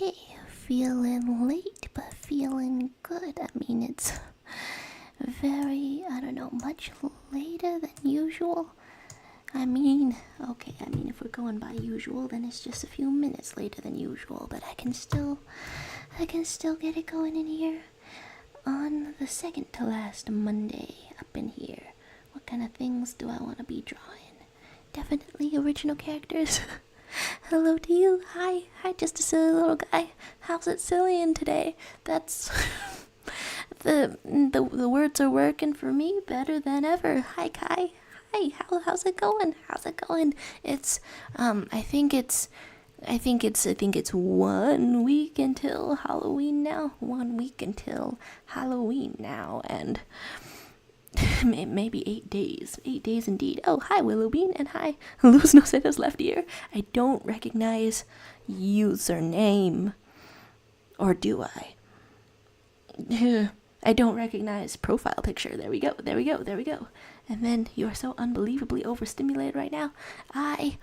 Hey, feeling late, but feeling good. I mean, it's very, I don't know, much later than usual. If we're going by usual, then it's just a few minutes later than usual, but I can still get it going in here on the second to last Monday up in here. What kind of things do I want to be drawing? Definitely original characters. Hello to you. Hi, just a silly little guy. How's it sillying today? That's the words are working for me better than ever. Hi, Kai. Hi, how's it going? It's I think it's 1 week until Halloween now. 1 week until Halloween now, and maybe 8 days. 8 days indeed. Oh, hi, Willowbean, and hi, Luz No Seda's left ear. I don't recognize username. Or do I? I don't recognize profile picture. There we go. And then you are so unbelievably overstimulated right now. I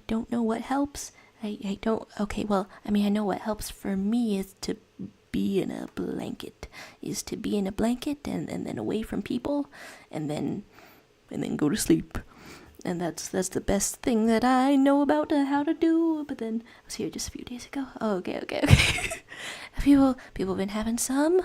don't know what helps. I don't. Okay, well, I know what helps for me is to be in a blanket. And then away from people, and then go to sleep. And that's the best thing that I know about how to do. But then I was here just a few days ago. Oh, okay. People have been having some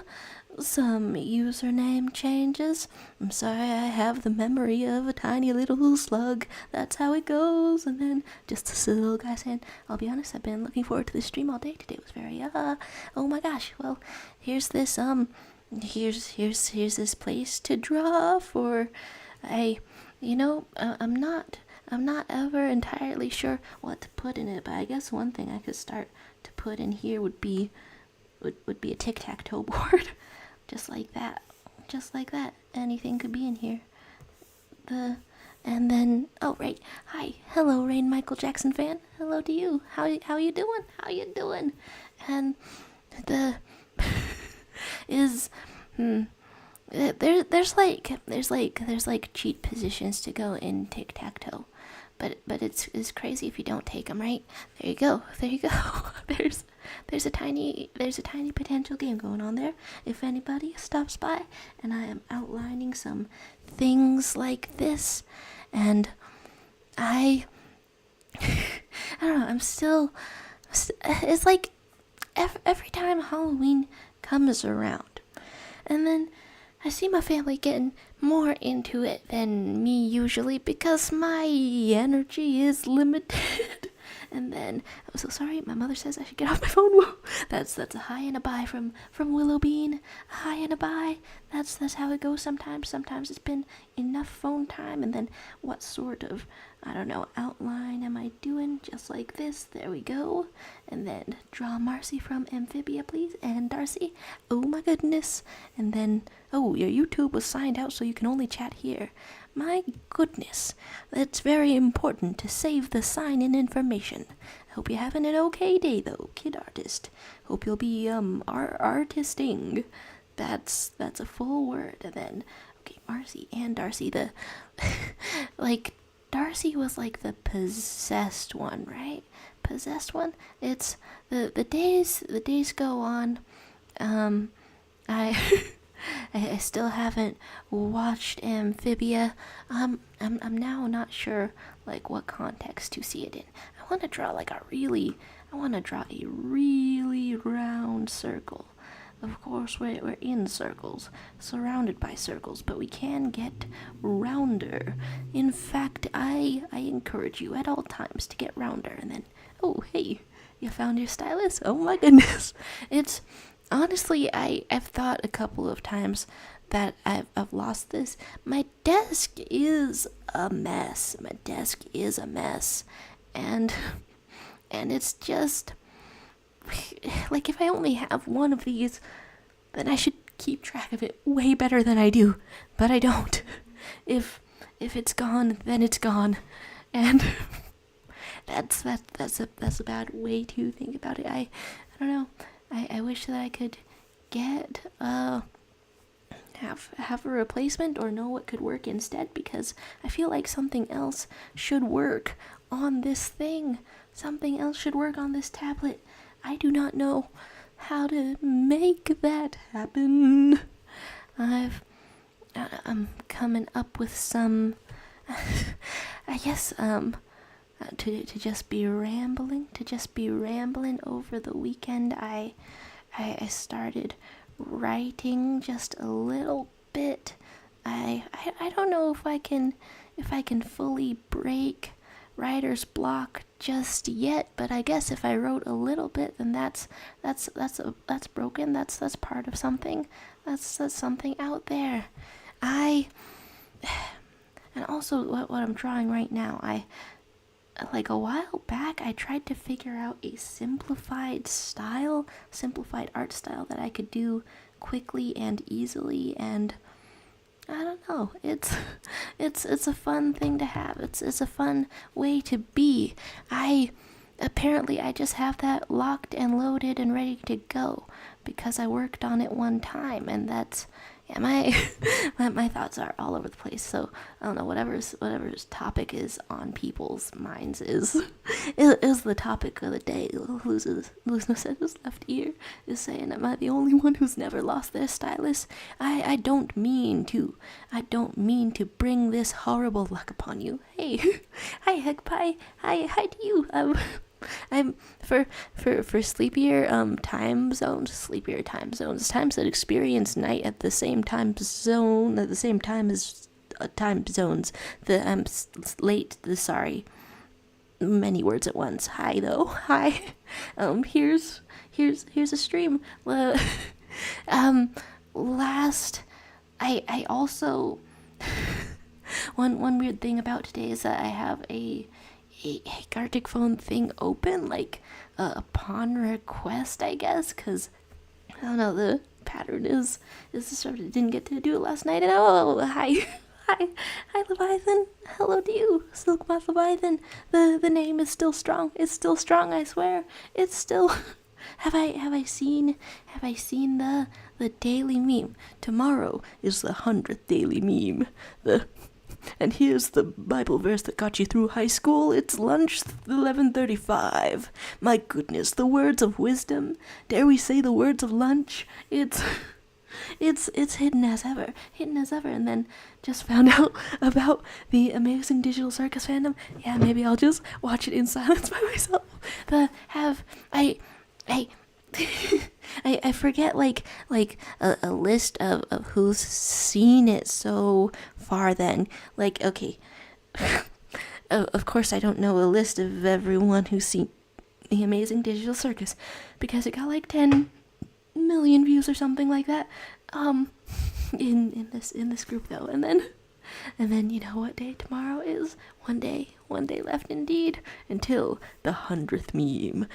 username changes. I'm sorry, I have the memory of a tiny little slug. That's how it goes. And then just a silly little guy saying, I'll be honest, I've been looking forward to this stream all day. Today was very oh my gosh. Well, here's this here's this place to draw for. I'm not ever entirely sure what to put in it, but I guess one thing I could start to put in here would be a tic-tac-toe board. Just like that. Anything could be in here. And then, oh right, hi, hello, Rain Michael Jackson fan. Hello to you. How you doing? And there's like cheat positions to go in tic-tac-toe, but it's crazy if you don't take them, right? There you go. There's a tiny potential game going on there if anybody stops by, and I am outlining some things like this, and I don't know, I'm still it's like every time Halloween comes around, and then I see my family getting more into it than me usually because my energy is limited. And then, I'm so sorry, my mother says I should get off my phone. Whoa. That's a hi and a bye from Willowbean. Hi and a bye. That's how it goes sometimes. Sometimes it's been enough phone time, and then what sort of, I don't know, outline am I doing? Just like this. There we go. And then draw Marcy from Amphibia, please. And Darcy. Oh my goodness. And then, oh, your YouTube was signed out so you can only chat here. My goodness, that's very important to save the sign-in information. Hope you're having an okay day, though, kid artist. Hope you'll be, artisting. That's a full word. And then, okay, Marcy and Darcy, Darcy was like the possessed one, right? Possessed one? It's, the days go on, I still haven't watched Amphibia. I'm now not sure what context to see it in. I want to draw a really round circle. Of course, we're in circles, surrounded by circles, but we can get rounder. In fact, I encourage you at all times to get rounder. And then, oh hey, you found your stylus? Oh my goodness, it's. Honestly, I've thought a couple of times that I've lost this. My desk is a mess. And it's just, if I only have one of these, then I should keep track of it way better than I do. But I don't. If it's gone, then it's gone. And that's a bad way to think about it. I don't know. I wish that I could get have a replacement or know what could work instead, because I feel like something else should work on this thing. Something else should work on this tablet. I do not know how to make that happen. I'm coming up with some, I guess, to just be rambling, over the weekend. I started writing just a little bit. I don't know if I can fully break writer's block just yet, but I guess if I wrote a little bit, then that's broken. That's part of something. That's something out there. And also what I'm drawing right now, like a while back, I tried to figure out a simplified art style that I could do quickly and easily, and I don't know. It's a fun thing to have. It's a fun way to be. I just have that locked and loaded and ready to go because I worked on it one time, and that's my thoughts are all over the place. So I don't know, whatever's topic is on people's minds is the topic of the day. Luzno said his left ear is saying, "Am I the only one who's never lost their stylus?" I don't mean to bring this horrible luck upon you. Hey, hi Hegpie, hi to you. I'm for sleepier time zones, times that experience night at the same time as time zones. Sorry, many words at once. Hi though, hi. Here's a stream. Last, I also one weird thing about today is that I have a Gartic phone thing open, like upon request, I guess, because I don't know, the pattern is sort of didn't get to do it last night, and hi Leviathan, hello to you, Silkmoth Leviathan. The name is still strong. It's still strong, I swear. It's still. Have I seen the daily meme? Tomorrow is the 100th daily meme. And here's the Bible verse that got you through high school. It's lunch 11:35. My goodness, the words of wisdom. Dare we say the words of lunch? It's hidden as ever. And then just found out about the amazing Digital Circus fandom. Yeah, maybe I'll just watch it in silence by myself. I forget like a list of who's seen it so far then. Like, okay, of course I don't know a list of everyone who's seen the amazing Digital Circus because it got like 10 million views or something like that in this group though. And then you know what day tomorrow is? One day left indeed, until the 100th meme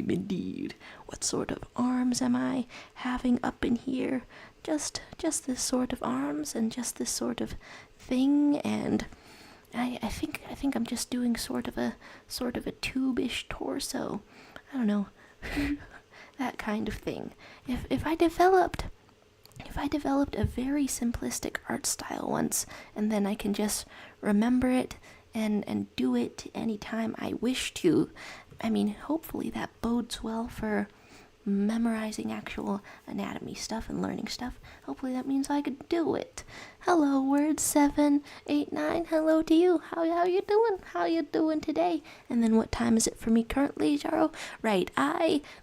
indeed. What sort of arms am I having up in here? Just this sort of arms and just this sort of thing, and I think I'm just doing sort of a tube-ish torso. I don't know. That kind of thing. If I developed a very simplistic art style once, and then I can just remember it and do it anytime I wish to, I mean, hopefully that bodes well for memorizing actual anatomy stuff and learning stuff. Hopefully that means I could do it. Hello, word 789. Hello to you. How you doing? How you doing today? And then what time is it for me currently, Jaro? Right,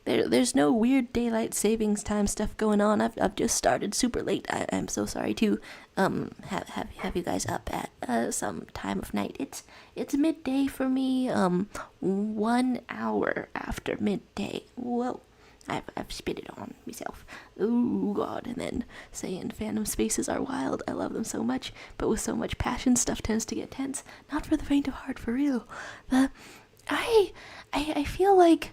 there's no weird daylight savings time stuff going on. I've just started super late. I'm so sorry to have you guys up at some time of night. It's midday for me. 1 hour after midday. Whoa. I've spit it on myself. Oh god. And then saying fandom spaces are wild. I love them so much, but with so much passion, stuff tends to get tense. Not for the faint of heart, for real. I feel like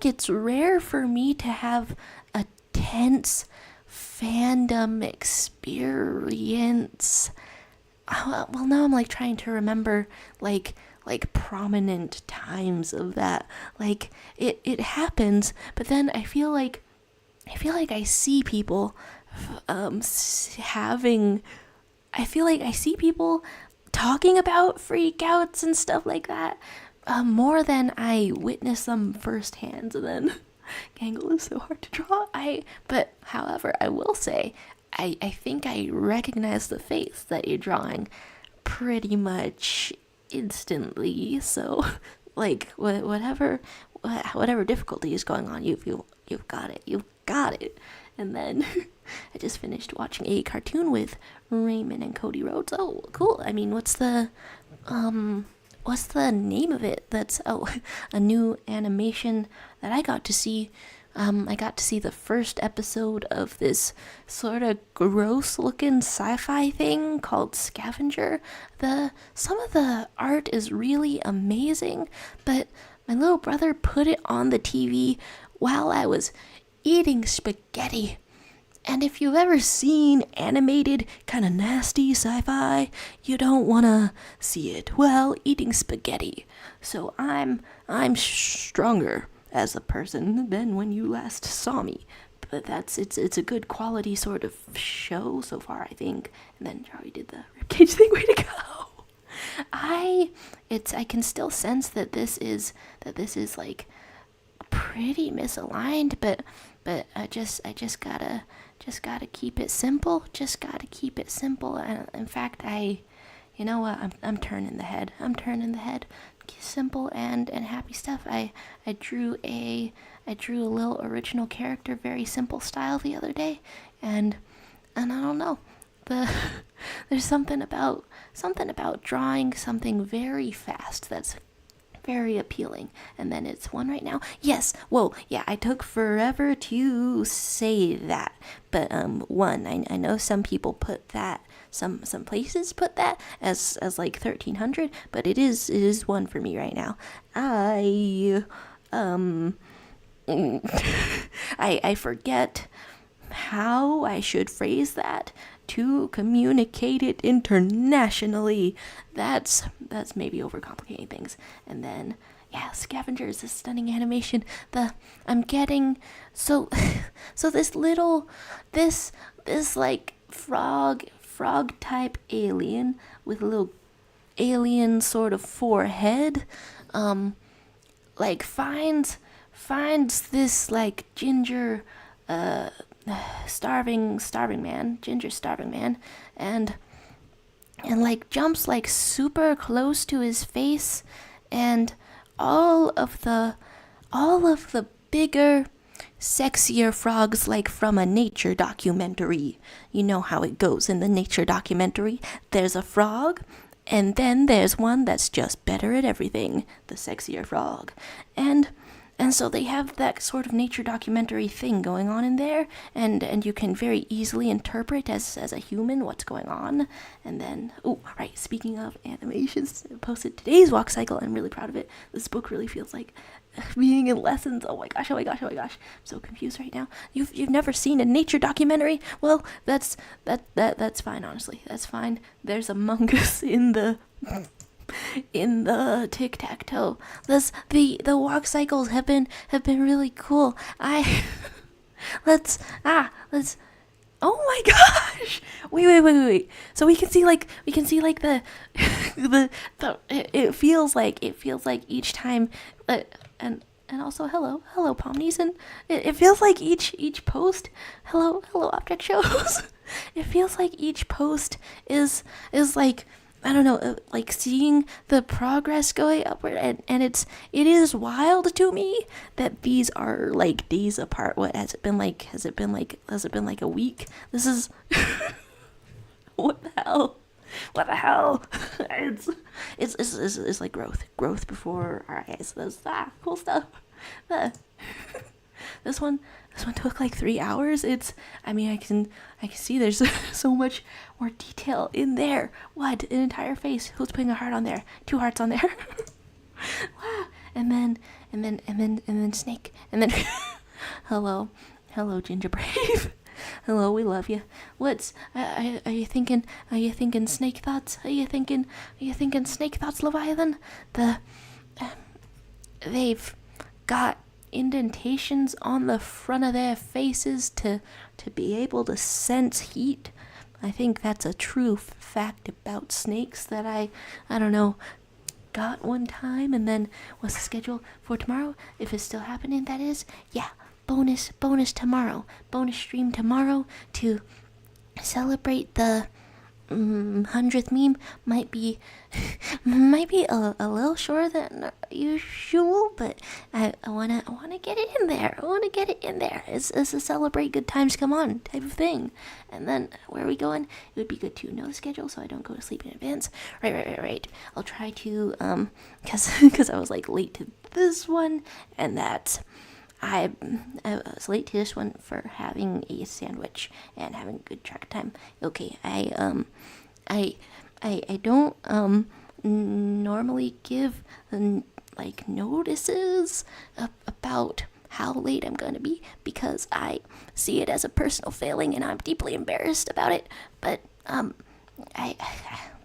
it's rare for me to have a tense fandom experience. Well, now I'm like trying to remember like prominent times of that. Like it happens, but then I feel like I see people I feel like I see people talking about freakouts and stuff like that, more than I witness them firsthand. And then Gangle is so hard to draw. But however, I will say, I think I recognize the face that you're drawing pretty much instantly. So, like, whatever difficulty is going on, you've got it. You've got it. And then I just finished watching a cartoon with Raymond and Cody Rhodes. Oh, cool. I mean, what's the name of it? That's a new animation that I got to see. I got to see the first episode of this sort of gross-looking sci-fi thing called Scavenger. Some of the art is really amazing, but my little brother put it on the TV while I was eating spaghetti. And if you've ever seen animated, kind of nasty sci-fi, you don't want to see it while eating spaghetti. So I'm stronger as a person than when you last saw me. But it's a good quality sort of show so far, I think. And then Charlie did the ribcage thing. Way to go! I can still sense that this is like pretty misaligned, but I just gotta keep it simple. Just gotta keep it simple. And in fact, you know what? I'm turning the head. Simple and happy stuff. I drew a little original character, very simple style the other day, and I don't know. There's something about drawing something very fast that's very appealing. And then it's one right now. Yes. Whoa. Yeah, I took forever to say that. But one, I know some people put that, some places put that as like 1300, but it is one for me right now. I forget how I should phrase that to communicate it internationally. That's maybe overcomplicating things. And then Scavenger is a stunning animation. I'm getting so this like frog type alien with a little alien sort of forehead, like finds this like ginger starving man, and like jumps like super close to his face, and all of the bigger, sexier frogs, like from a nature documentary. You know how it goes in the nature documentary. There's a frog, and then there's one that's just better at everything, the sexier frog. And so they have that sort of nature documentary thing going on in there, and you can very easily interpret as a human what's going on. And then, speaking of animations, I posted today's walk cycle. I'm really proud of it. This book really feels like being in lessons. Oh my gosh. I'm so confused right now. You've never seen a nature documentary? Well, that's fine, honestly. That's fine. There's a mongoose in the tic-tac-toe. The walk cycles have been really cool. Let's oh my gosh! Wait. So we can see like the it feels like each time, and also hello Pomnies, and it feels like each post, hello object shows. It feels like each post is like, I don't know, like seeing the progress going upward, and it is wild to me that these are like days apart. What has it been like? Has it been like a week? This is what the hell? It's like growth before our eyes. That's cool stuff. This one took like 3 hours. I can see there's so much more detail in there. What? An entire face. Who's putting a heart on there? 2 hearts on there. Wow. And then snake. And then hello Ginger Brave. Hello, we love you. What's are you thinking? Are you thinking snake thoughts? Are you thinking snake thoughts, Leviathan? They've got indentations on the front of their faces to be able to sense heat. I think that's a true fact about snakes that I don't know. forgot one time, and then what's the schedule for tomorrow? If it's still happening, that is, yeah, bonus tomorrow, bonus stream tomorrow to celebrate the 100th meme. Might be a little shorter than usual, but I wanna get it in there. It's a celebrate good times come on type of thing. And then where are we going? It would be good to know the schedule so I don't go to sleep in advance. Right. I'll try to because I was like late to this one, and that I was late to this one for having a sandwich and having a good track of time. Okay, I don't normally give like notices about how late I'm gonna be because I see it as a personal failing and I'm deeply embarrassed about it. But I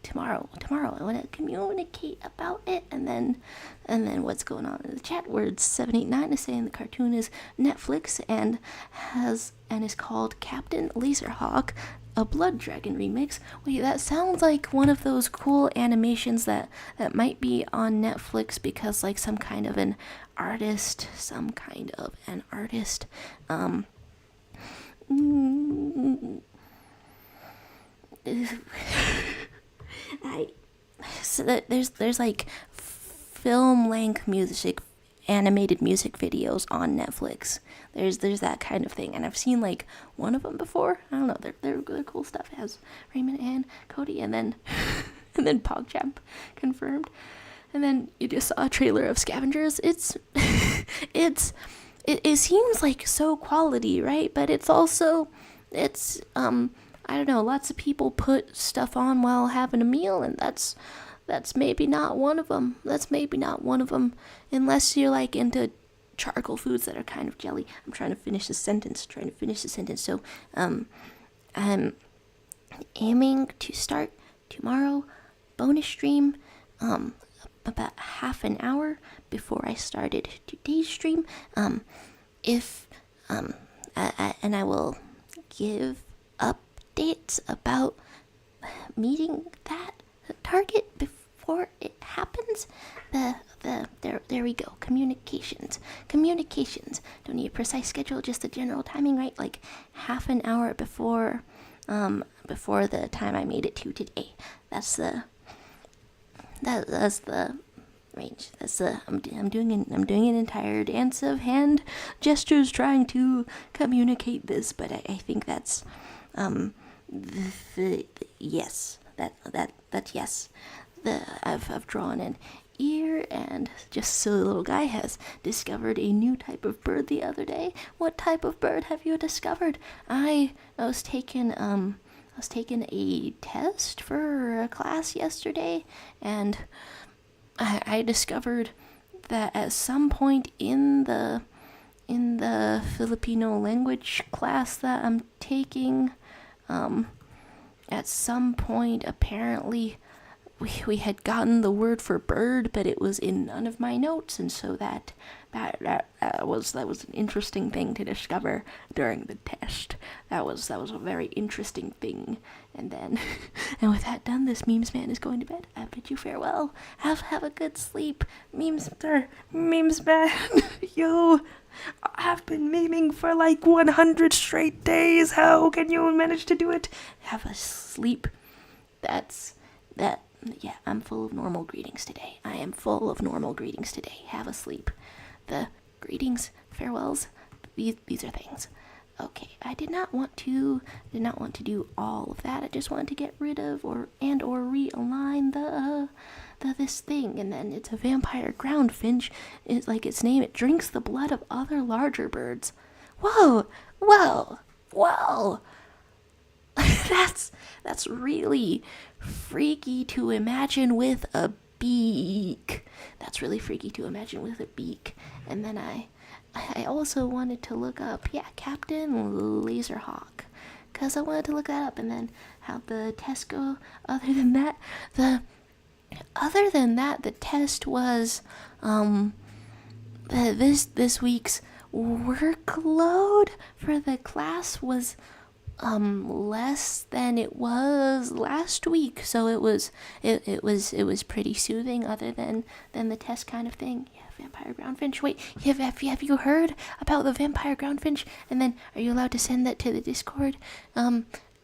tomorrow I want to communicate about it, and then what's going on in the chat. Words 789 is saying the cartoon is Netflix and is called Captain Laserhawk, a Blood Dragon remix. Wait, that sounds like one of those cool animations that might be on Netflix because like some kind of an artist so that there's like film length animated music videos on Netflix. There's that kind of thing, and I've seen like one of them before. I don't know, they're cool stuff. It has Raymond and Cody, and then and then PogChamp confirmed, and then you just saw a trailer of Scavengers. It seems like so quality, right? But it's also I don't know, lots of people put stuff on while having a meal, and that's maybe not one of them. Unless you're like into charcoal foods that are kind of jelly. I'm trying to finish the sentence. So, I'm aiming to start tomorrow bonus stream, about half an hour before I started today's stream. And I will give updates about meeting that target before it happens. There we go. Communications. Don't need a precise schedule, just the general timing, right? Like half an hour before the time I made it to today. That's the range. I'm doing an entire dance of hand gestures trying to communicate this, but I think that's yes. That's yes. I've drawn an ear, and just so the little guy has discovered a new type of bird the other day. What type of bird have you discovered? I was taking a test for a class yesterday, and I discovered that at some point in the Filipino language class that I'm taking, at some point apparently we had gotten the word for bird, but it was in none of my notes, and so that was an interesting thing to discover during the test. That was a very interesting thing. And then, and with that done, this memes man is going to bed. I bid you farewell. Have a good sleep, memes man. Yo, I've been memeing for like 100 straight days. How can you manage to do it? Have a sleep. Yeah, I'm full of normal greetings today. Have a sleep. The greetings, farewells, these are things. Okay, I did not want to do all of that. I just wanted to get rid of or realign the this thing, and then it's a vampire groundfinch. It's like its name. It drinks the blood of other larger birds. Whoa. That's really freaky to imagine with a beak. And then I also wanted to look up, Captain Laserhawk, because I wanted to look that up, and then how the test go. Other than that, the test was this week's workload for the class was less than it was last week, so it was pretty soothing, other than the test kind of thing. Yeah, vampire groundfinch. Wait, have you heard about the vampire groundfinch? And then, are you allowed to send that to the Discord?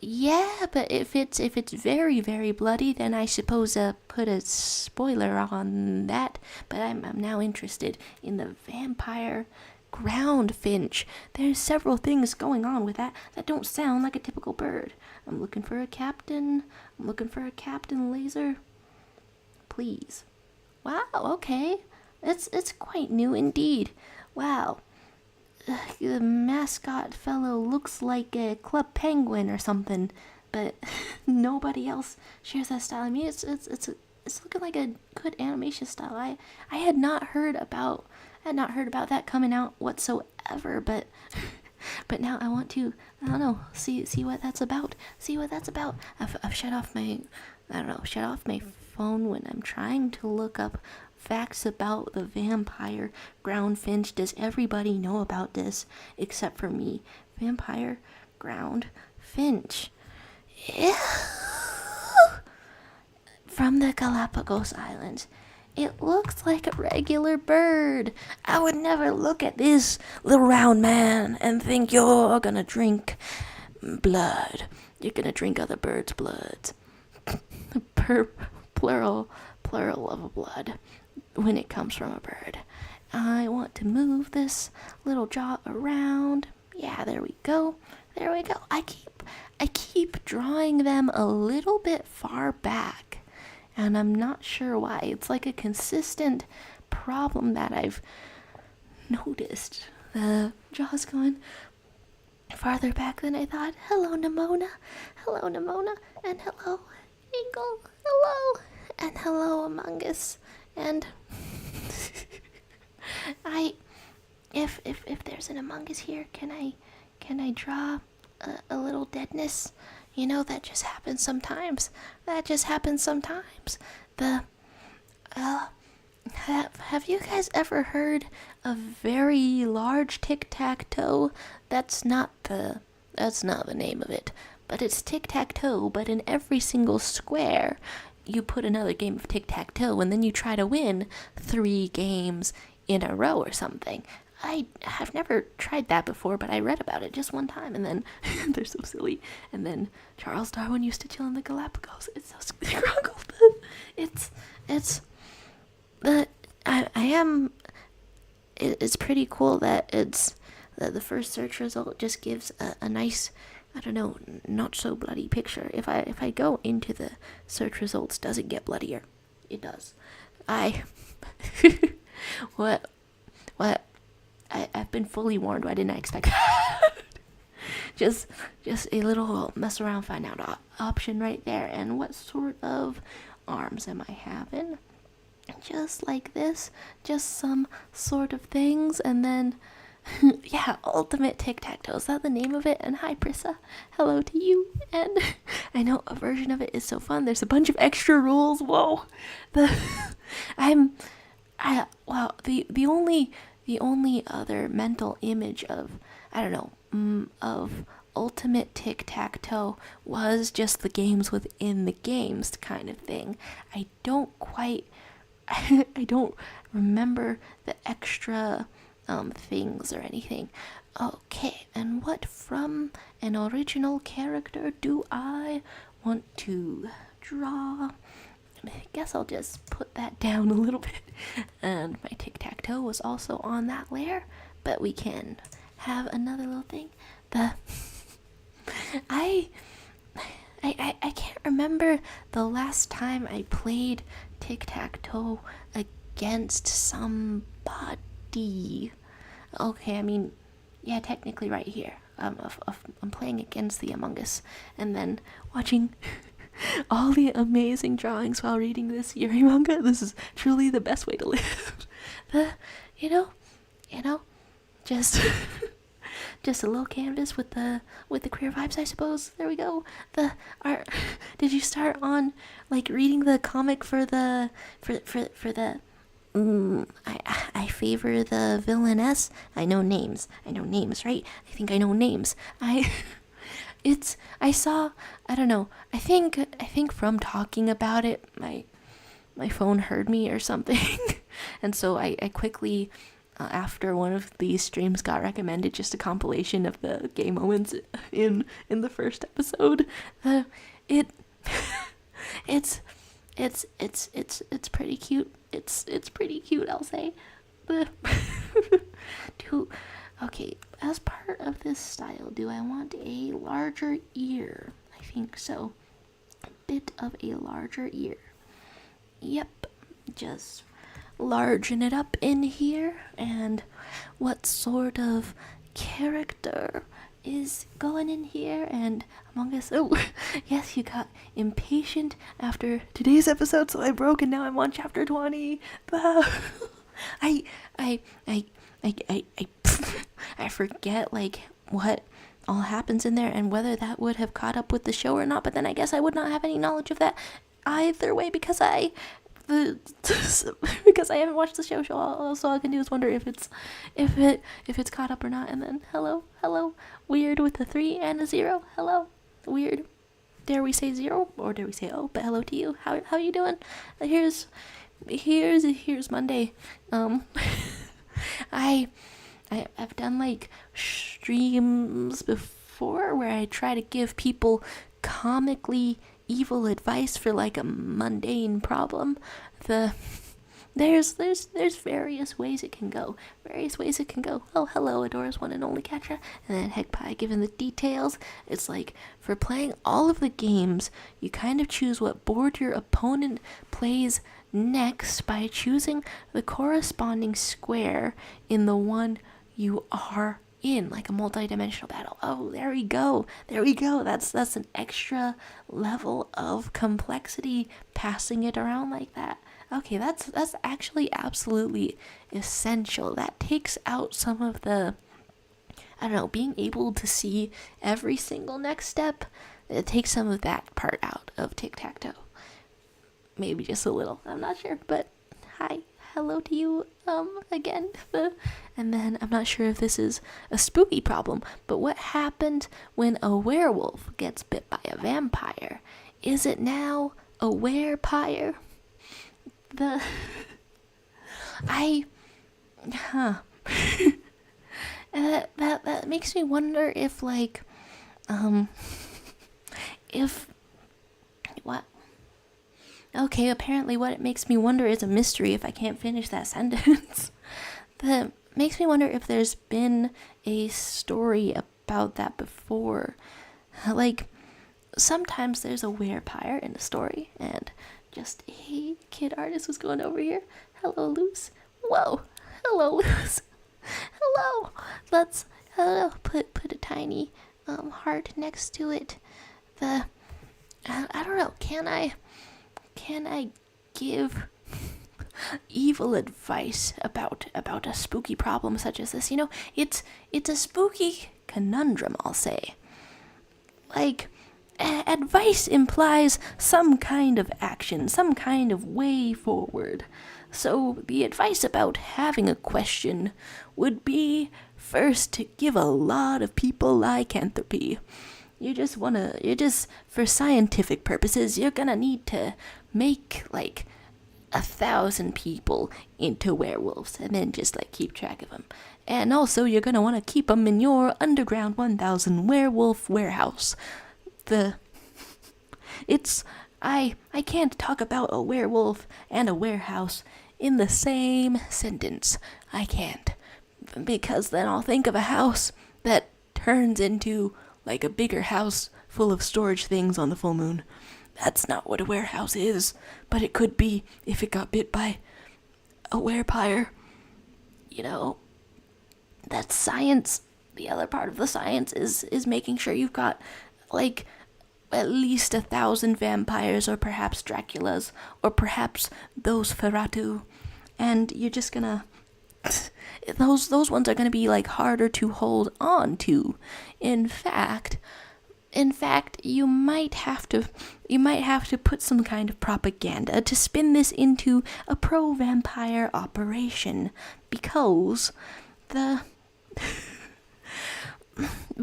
Yeah, but if it's very, very bloody, then I suppose put a spoiler on that. But I'm now interested in the vampire groundfinch. There's several things going on with that don't sound like a typical bird. I'm looking for a captain. Laser. Please. Wow, okay. It's quite new indeed. Wow. The mascot fellow looks like a club penguin or something, but nobody else shares that style. I mean, it's looking like a good animation style. I had not heard about that coming out whatsoever, but now I want to, I don't know, see what that's about. I've shut off my phone when I'm trying to look up facts about the vampire groundfinch. Does everybody know about this except for me? Vampire groundfinch. Ew. From the Galapagos Islands. It looks like a regular bird. I would never look at this little round man and think you're gonna drink blood. You're gonna drink other birds' bloods. Plural of blood when it comes from a bird. I want to move this little jaw around. Yeah, there we go. I keep drawing them a little bit far back, and I'm not sure why. It's like a consistent problem that I've noticed. The jaw's going farther back than I thought. Hello, Nimona, and hello, Eagle, hello, and hello, Among Us, and if there's an Among Us here, can I draw a little deadness? You know, that just happens sometimes. Have you guys ever heard of very large tic-tac-toe? That's not the name of it, but it's tic-tac-toe, but in every single square you put another game of tic-tac-toe, and then you try to win 3 games in a row or something. I have never tried that before, but I read about it just one time, and then they're so silly. And then Charles Darwin used to chill in the Galapagos. It's so scrungled. It's pretty cool that the first search result just gives a nice, I don't know, not so bloody picture. If I go into the search results, does it get bloodier? It does. What? I've been fully warned. Why didn't I expect that? just a little mess around, find out option right there. And what sort of arms am I having? Just like this, just some sort of things, and then yeah, ultimate tic-tac-toe. Is that the name of it? And hi, Prissa. Hello to you. And I know a version of it is so fun. There's a bunch of extra rules. Whoa. The only other mental image of, I don't know, of ultimate tic-tac-toe was just the games within the games kind of thing. I don't remember the extra things or anything. Okay, and what from an original character do I want to draw? I guess I'll just put that down a little bit. And my tic-tac-toe was also on that layer, but we can have another little thing. I can't remember the last time I played tic-tac-toe against somebody. Okay, I mean, yeah, technically right here. I'm playing against the Among Us, and then watching all the amazing drawings while reading this Yuri manga. This is truly the best way to live. Just a little canvas with the queer vibes, I suppose. There we go. Did you start on like reading the comic for the I favor the villainess. I know names, right? I think I know names. I don't know, I think from talking about it, my phone heard me or something. And so I quickly, after one of these streams got recommended, just a compilation of the gay moments in the first episode. It's pretty cute. It's pretty cute, I'll say. Okay, as part of this style, do I want a larger ear? I think so. A bit of a larger ear. Yep, just largen it up in here. And what sort of character is going in here? And Among Us, oh, yes, you got impatient after today's episode, so I broke and now I'm on chapter 20. I forget, like, what all happens in there and whether that would have caught up with the show or not, but then I guess I would not have any knowledge of that either way because because I haven't watched the show, so all I can do is wonder if it's caught up or not. And then hello, weird with a 3 and a 0. Hello, weird. Dare we say 0 or dare we say oh? But hello to you. How you doing? Here's Monday. I've done like streams before where I try to give people comically evil advice for like a mundane problem. There's various ways it can go. Oh, hello, Adora's one and only catcher. And then Heck Pie giving the details. It's like, for playing all of the games, you kind of choose what board your opponent plays next by choosing the corresponding square in the one you are in, like a multi-dimensional battle. Oh, there we go. That's an extra level of complexity, passing it around like that. Okay, that's actually absolutely essential. That takes out some of the, I don't know, being able to see every single next step. It takes some of that part out of tic-tac-toe. Maybe just a little, I'm not sure, but hello to you again. And then I'm not sure if this is a spooky problem, but what happened when a werewolf gets bit by a vampire? Is it now a werepire? That makes me wonder if, like, if what? Okay, apparently what it makes me wonder is a mystery if I can't finish that sentence. That makes me wonder if there's been a story about that before. Like, sometimes there's a werepire in a story, and just a kid artist was going over here. Hello, Luce. Whoa. Hello, Luce. Hello. Let's put a tiny heart next to it. I don't know. Can I give evil advice about a spooky problem such as this? You know, it's a spooky conundrum, I'll say. Like, advice implies some kind of action, some kind of way forward. So the advice about having a question would be first to give a lot of people lycanthropy. For scientific purposes, you're gonna need to make like 1,000 people into werewolves and then just like keep track of them. And also you're gonna want to keep them in your underground 1,000 werewolf warehouse. I can't talk about a werewolf and a warehouse in the same sentence. I can't. Because then I'll think of a house that turns into like a bigger house full of storage things on the full moon. That's not what a warehouse is, but it could be if it got bit by a werepire. You know, that's science. The other part of the science is making sure you've got like at least 1,000 vampires, or perhaps Draculas, or perhaps those Ferratu, and you're just gonna those ones are gonna be like harder to hold on to. In fact, you might have to put some kind of propaganda to spin this into a pro-vampire operation, because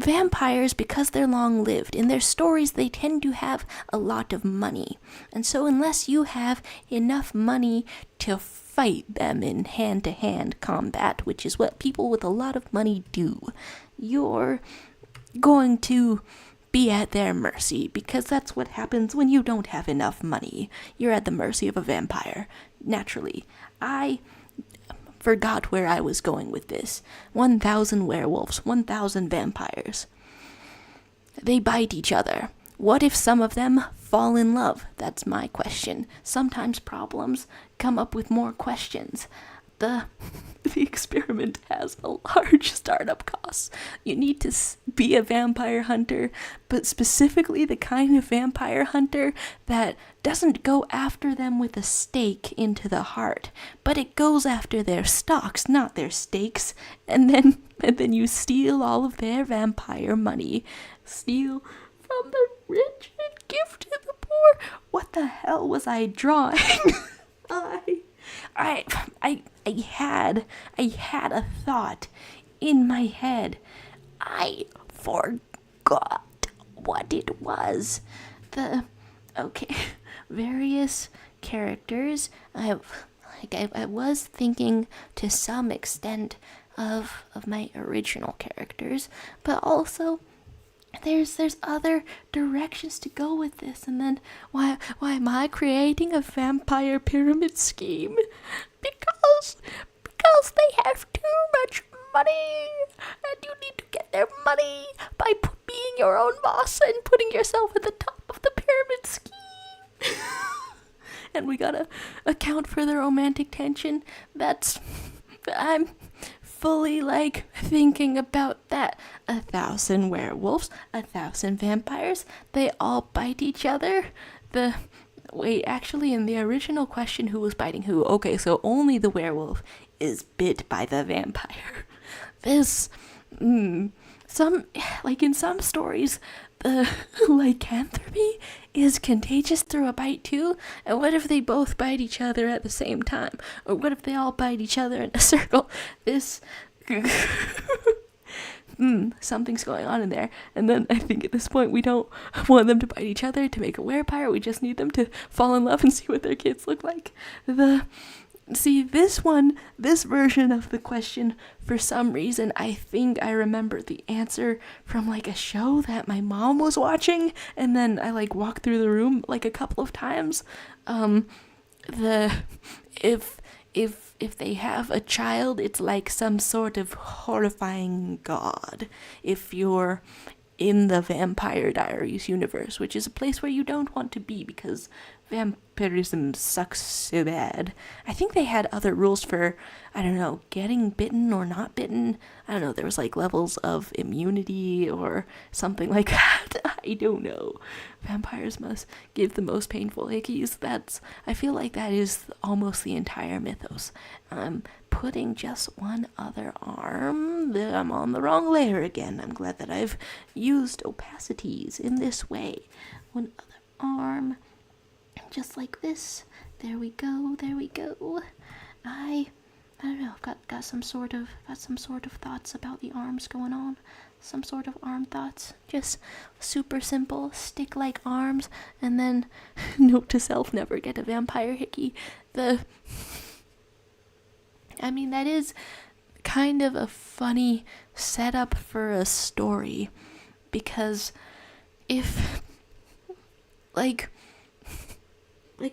vampires, because they're long-lived, in their stories they tend to have a lot of money. And so unless you have enough money to fight them in hand-to-hand combat, which is what people with a lot of money do, you're going to be at their mercy, because that's what happens when you don't have enough money. You're at the mercy of a vampire, naturally. I forgot where I was going with this. 1,000 werewolves, 1,000 vampires. They bite each other. What if some of them fall in love? That's my question. Sometimes problems come up with more questions. The experiment has a large startup cost. You need to be a vampire hunter, but specifically the kind of vampire hunter that doesn't go after them with a stake into the heart, but it goes after their stocks, not their stakes, and then you steal all of their vampire money. Steal from the rich and give to the poor. What the hell was I drawing? I had a thought in my head. I forgot what it was. Various characters. I was thinking to some extent of my original characters, but also there's other directions to go with this. And then why am I creating a vampire pyramid scheme? Because they have too much money, and you need to get their money by being your own boss and putting yourself at the top of the pyramid scheme. And we gotta account for the romantic tension. I'm fully thinking about that. 1,000 werewolves, 1,000 vampires, they all bite each other. Actually, in the original question, who was biting who? Okay, so only the werewolf is bit by the vampire. In some stories, the lycanthropy is contagious through a bite too. And what if they both bite each other at the same time? Or what if they all bite each other in a circle? Something's going on in there. And then I think at this point we don't want them to bite each other to make a werepire. We just need them to fall in love and see what their kids look like. This version of the question, for some reason, I think I remember the answer from a show that my mom was watching, and then I walked through the room a couple of times. If they have a child, it's like some sort of horrifying god. If you're in the Vampire Diaries universe, which is a place where you don't want to be because vampirism sucks so bad. I think they had other rules for, I don't know, getting bitten or not bitten. I don't know, there was levels of immunity or something like that. I don't know. Vampires must give the most painful hickeys. I feel like that is almost the entire mythos. Putting just one other arm. I'm on the wrong layer again. I'm glad that I've used opacities in this way. One other arm. Just like this. There we go. I don't know. I've got some sort of thoughts about the arms going on. Some sort of arm thoughts. Just super simple, stick-like arms, and then note to self: never get a vampire hickey. That is kind of a funny setup for a story, because if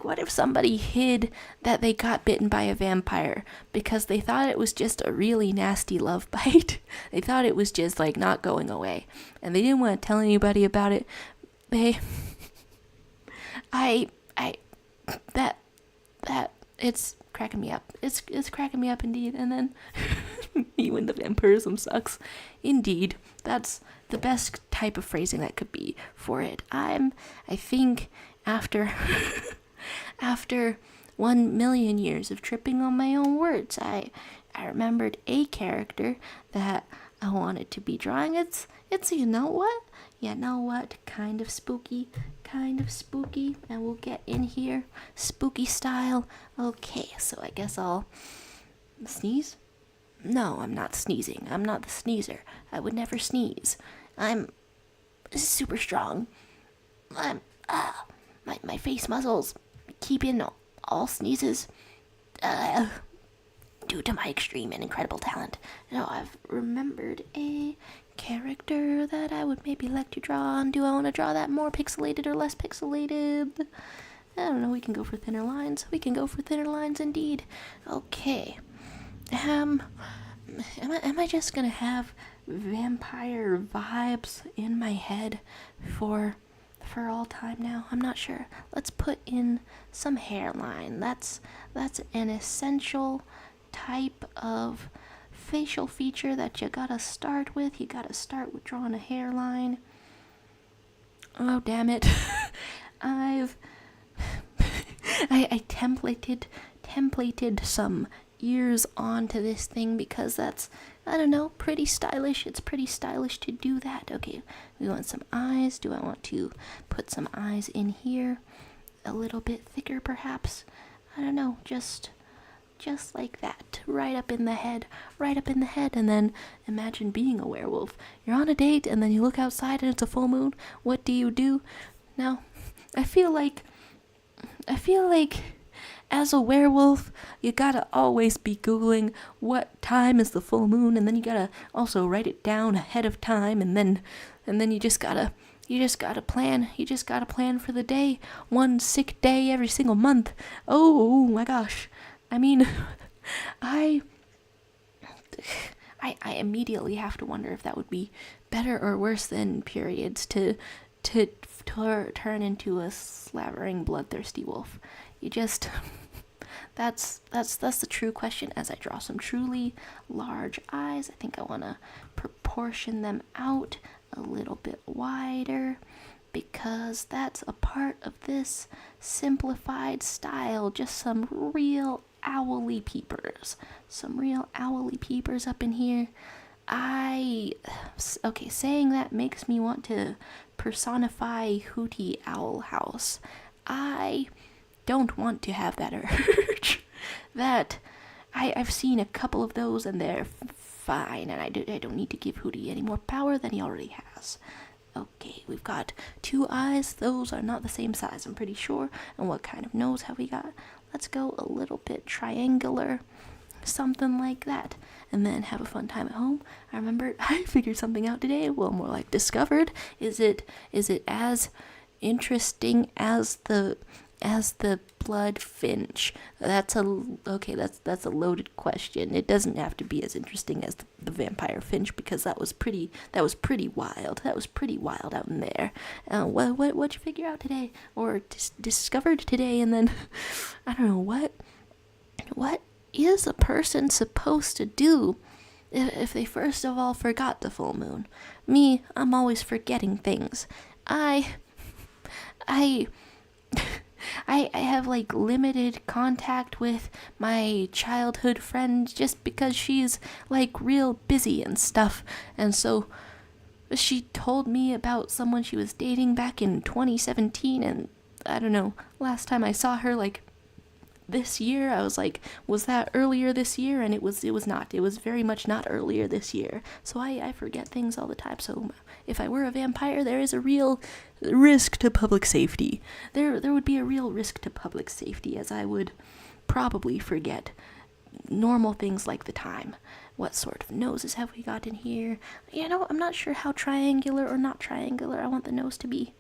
what if somebody hid that they got bitten by a vampire because they thought it was just a really nasty love bite? They thought it was just not going away, and they didn't want to tell anybody about it. It's cracking me up. It's cracking me up indeed. And then me when the vampirism sucks. Indeed, that's the best type of phrasing that could be for it. I think after 1,000,000 years of tripping on my own words, I remembered a character that I wanted to be drawing. It's you know what, kind of spooky, and we'll get in here, spooky style. Okay, so I guess I'll sneeze. No, I'm not sneezing. I'm not the sneezer. I would never sneeze. I'm super strong. I'm, my face muscles keep in all sneezes, due to my extreme and incredible talent. Now, I've remembered a character that I would maybe like to draw. And do I want to draw that more pixelated or less pixelated? I don't know. We can go for thinner lines. We can go for thinner lines indeed. Okay. Am I just gonna have vampire vibes in my head for all time now? I'm not sure. Let's put in some hairline. That's an essential type of facial feature that you gotta start with. You gotta start with drawing a hairline. Oh, damn it. I templated some ears onto this thing because that's, I don't know, pretty stylish. It's pretty stylish to do that. Okay, we want some eyes. Do I want to put some eyes in here? A little bit thicker, perhaps? I don't know, just like that. Right up in the head. And then imagine being a werewolf. You're on a date and then you look outside and it's a full moon. What do? Now, I feel like as a werewolf, you gotta always be Googling what time is the full moon, and then you gotta also write it down ahead of time, and then you just gotta plan. You just gotta plan for the day. One sick day every single month. Oh my gosh. I mean, I immediately have to wonder if that would be better or worse than periods to turn into a slavering, bloodthirsty wolf. You just, that's the true question. As I draw some truly large eyes, I think I want to proportion them out a little bit wider, because that's a part of this simplified style. Just some real owly peepers. Up in here. Okay, saying that makes me want to personify Hootie Owl House. I don't want to have that urge. I've seen a couple of those and they're fine, and I don't need to give Hootie any more power than he already has. Okay, we've got 2 eyes. Those are not the same size, I'm pretty sure. And what kind of nose have we got? Let's go a little bit triangular, something like that, and then have a fun time at home. I figured something out today. Well, more like discovered. Is it as interesting as the blood finch? That's a loaded question. It doesn't have to be as interesting as the vampire finch, because that was pretty wild. That was pretty wild out in there. What'd you figure out today, or discovered today? And then I don't know, what is a person supposed to do if they first of all forgot the full moon? Me, I'm always forgetting things. I have like limited contact with my childhood friend just because she's like real busy and stuff. And so she told me about someone she was dating back in 2017, and I don't know, last time I saw her like this year, I was like, was that earlier this year? And it was not. It was very much not earlier this year. So I forget things all the time. So if I were a vampire, there is a real risk to public safety. There would be a real risk to public safety, as I would probably forget normal things like the time. What sort of noses have we got in here? I'm not sure how triangular or not triangular I want the nose to be.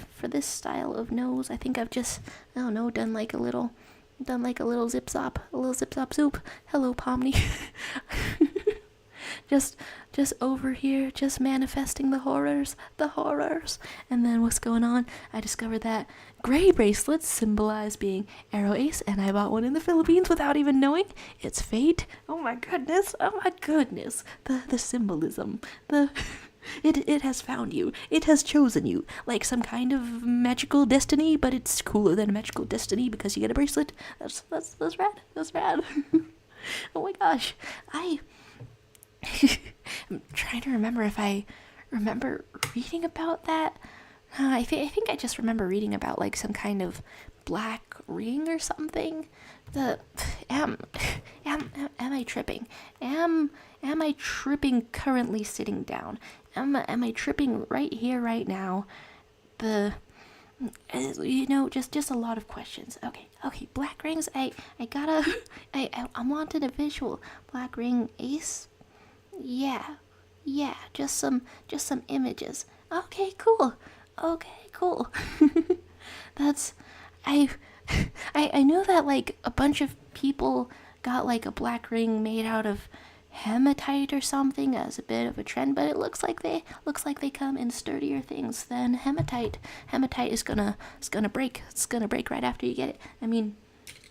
For this style of nose, I think I've just, I don't know, done like a little zip zop zoop. Hello, Pomni. just over here, just manifesting the horrors. And then what's going on? I discovered that gray bracelets symbolize being arrow ace, and I bought one in the Philippines without even knowing. It's fate. Oh my goodness. The symbolism. It has found you. It has chosen you. Like some kind of magical destiny, but it's cooler than magical destiny because you get a bracelet. That's rad. That's rad. Oh my gosh. I'm trying to remember if I remember reading about that. I think I just remember reading about like some kind of black ring or something. the am I tripping? Am I tripping currently sitting down? Am I tripping right here, right now? Just a lot of questions. Okay, black rings. I wanted a visual. Black ring ace. Yeah, just some images. Okay, cool. That's I know that like a bunch of people got like a black ring made out of hematite or something as a bit of a trend, but it looks like they come in sturdier things than hematite. Hematite is gonna break. It's gonna break right after you get it. I mean,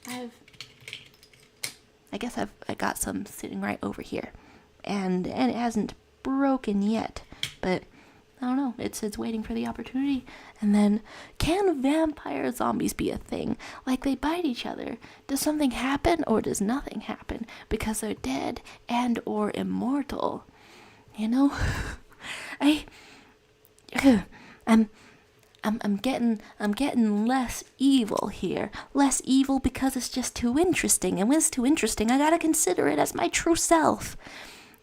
I got some sitting right over here, and it hasn't broken yet, but I don't know. It's waiting for the opportunity. And then, can vampire zombies be a thing? Like they bite each other. Does something happen or does nothing happen because they're dead and or immortal? You know, I'm getting less evil here. Less evil because it's just too interesting. And when it's too interesting, I gotta consider it as my true self,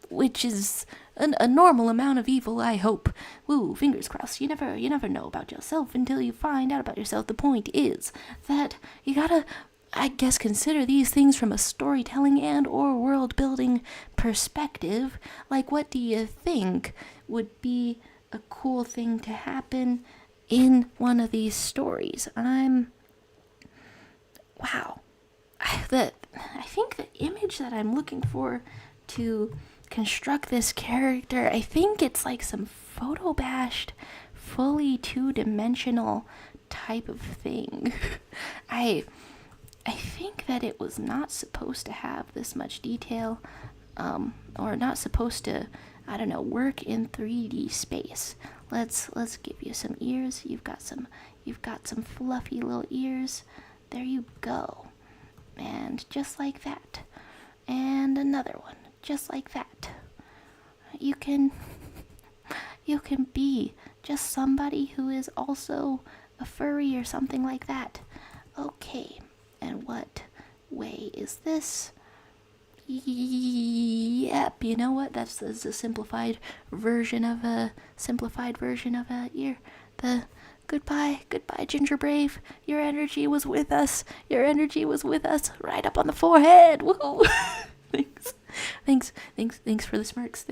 which is a normal amount of evil, I hope. Woo, fingers crossed. You never know about yourself until you find out about yourself. The point is that you gotta, I guess, consider these things from a storytelling and or world building perspective. Like, what do you think would be a cool thing to happen in one of these stories? Wow. I think the image that I'm looking for to construct this character, I think it's like some photo bashed, fully two-dimensional type of thing. I think that it was not supposed to have this much detail, or not supposed to, I don't know, work in 3D space. Let's give you some ears. You've got some fluffy little ears. There you go. And just like that. And another one. Just like that. You can be just somebody who is also a furry or something like that. Okay, and what way is this? Yep, you know what? That's a simplified version of a ear. The goodbye, Ginger Brave. Your energy was with us. Right up on the forehead. Woohoo! Thanks for the smirks.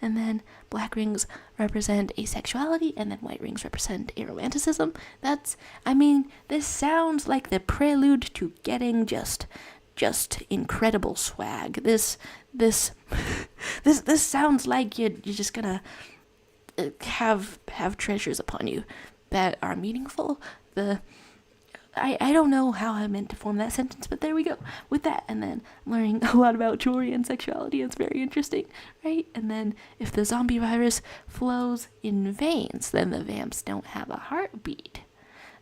And then black rings represent asexuality, and then white rings represent aromanticism. This sounds like the prelude to getting just incredible swag. This sounds like you're just gonna have treasures upon you that are meaningful. I don't know how I meant to form that sentence, but there we go with that. And then I'm learning a lot about jewelry and sexuality. It's very interesting, right? And then if the zombie virus flows in veins, then the vamps don't have a heartbeat.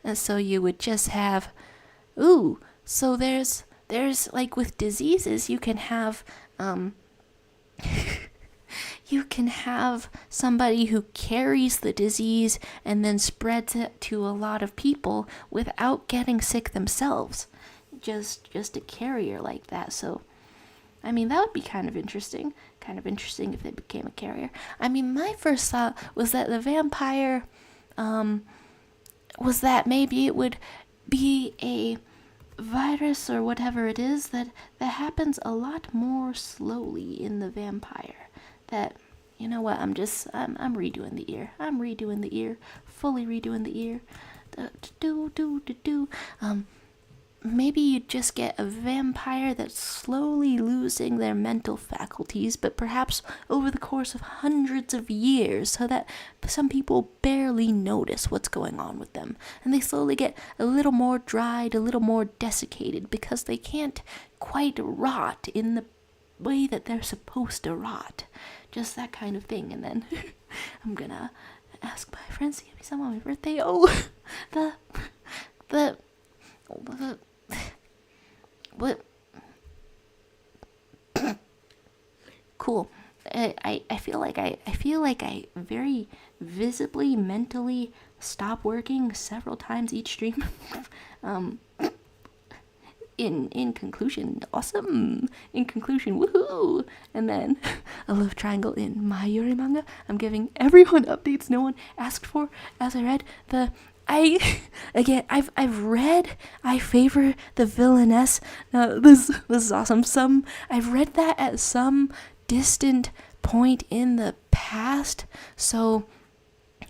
And so you would just have, so there's like with diseases, you can have, you can have somebody who carries the disease and then spreads it to a lot of people without getting sick themselves. Just a carrier like that. So, that would be kind of interesting. If they became a carrier. My first thought was that the vampire, was that maybe it would be a virus or whatever it is that happens a lot more slowly in the vampire. That, you know what, I'm redoing the ear. Fully redoing the ear. Maybe you just get a vampire that's slowly losing their mental faculties, but perhaps over the course of hundreds of years, so that some people barely notice what's going on with them. And they slowly get a little more dried, a little more desiccated, because they can't quite rot in the way that they're supposed to rot. Just that kind of thing. And then I'm gonna ask my friends to give me some on my birthday. What? Cool. I feel like I very visibly, mentally stop working several times each stream. in conclusion, awesome. In conclusion, woohoo. And then a love triangle in my Yuri manga. I'm giving everyone updates no one asked for as I read the. I've read I favor the villainess. This is awesome. I've read that at some distant point in the past, so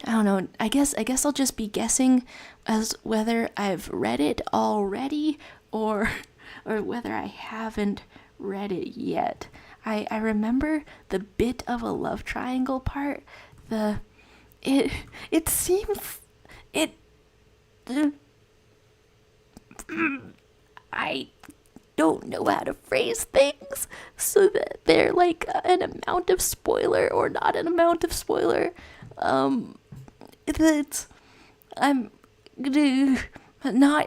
I don't know. I guess I'll just be guessing as whether I've read it already or whether I haven't read it yet. I remember the bit of a love triangle part. It seems it. I don't know how to phrase things so that they're like an amount of spoiler or not an amount of spoiler. I'm not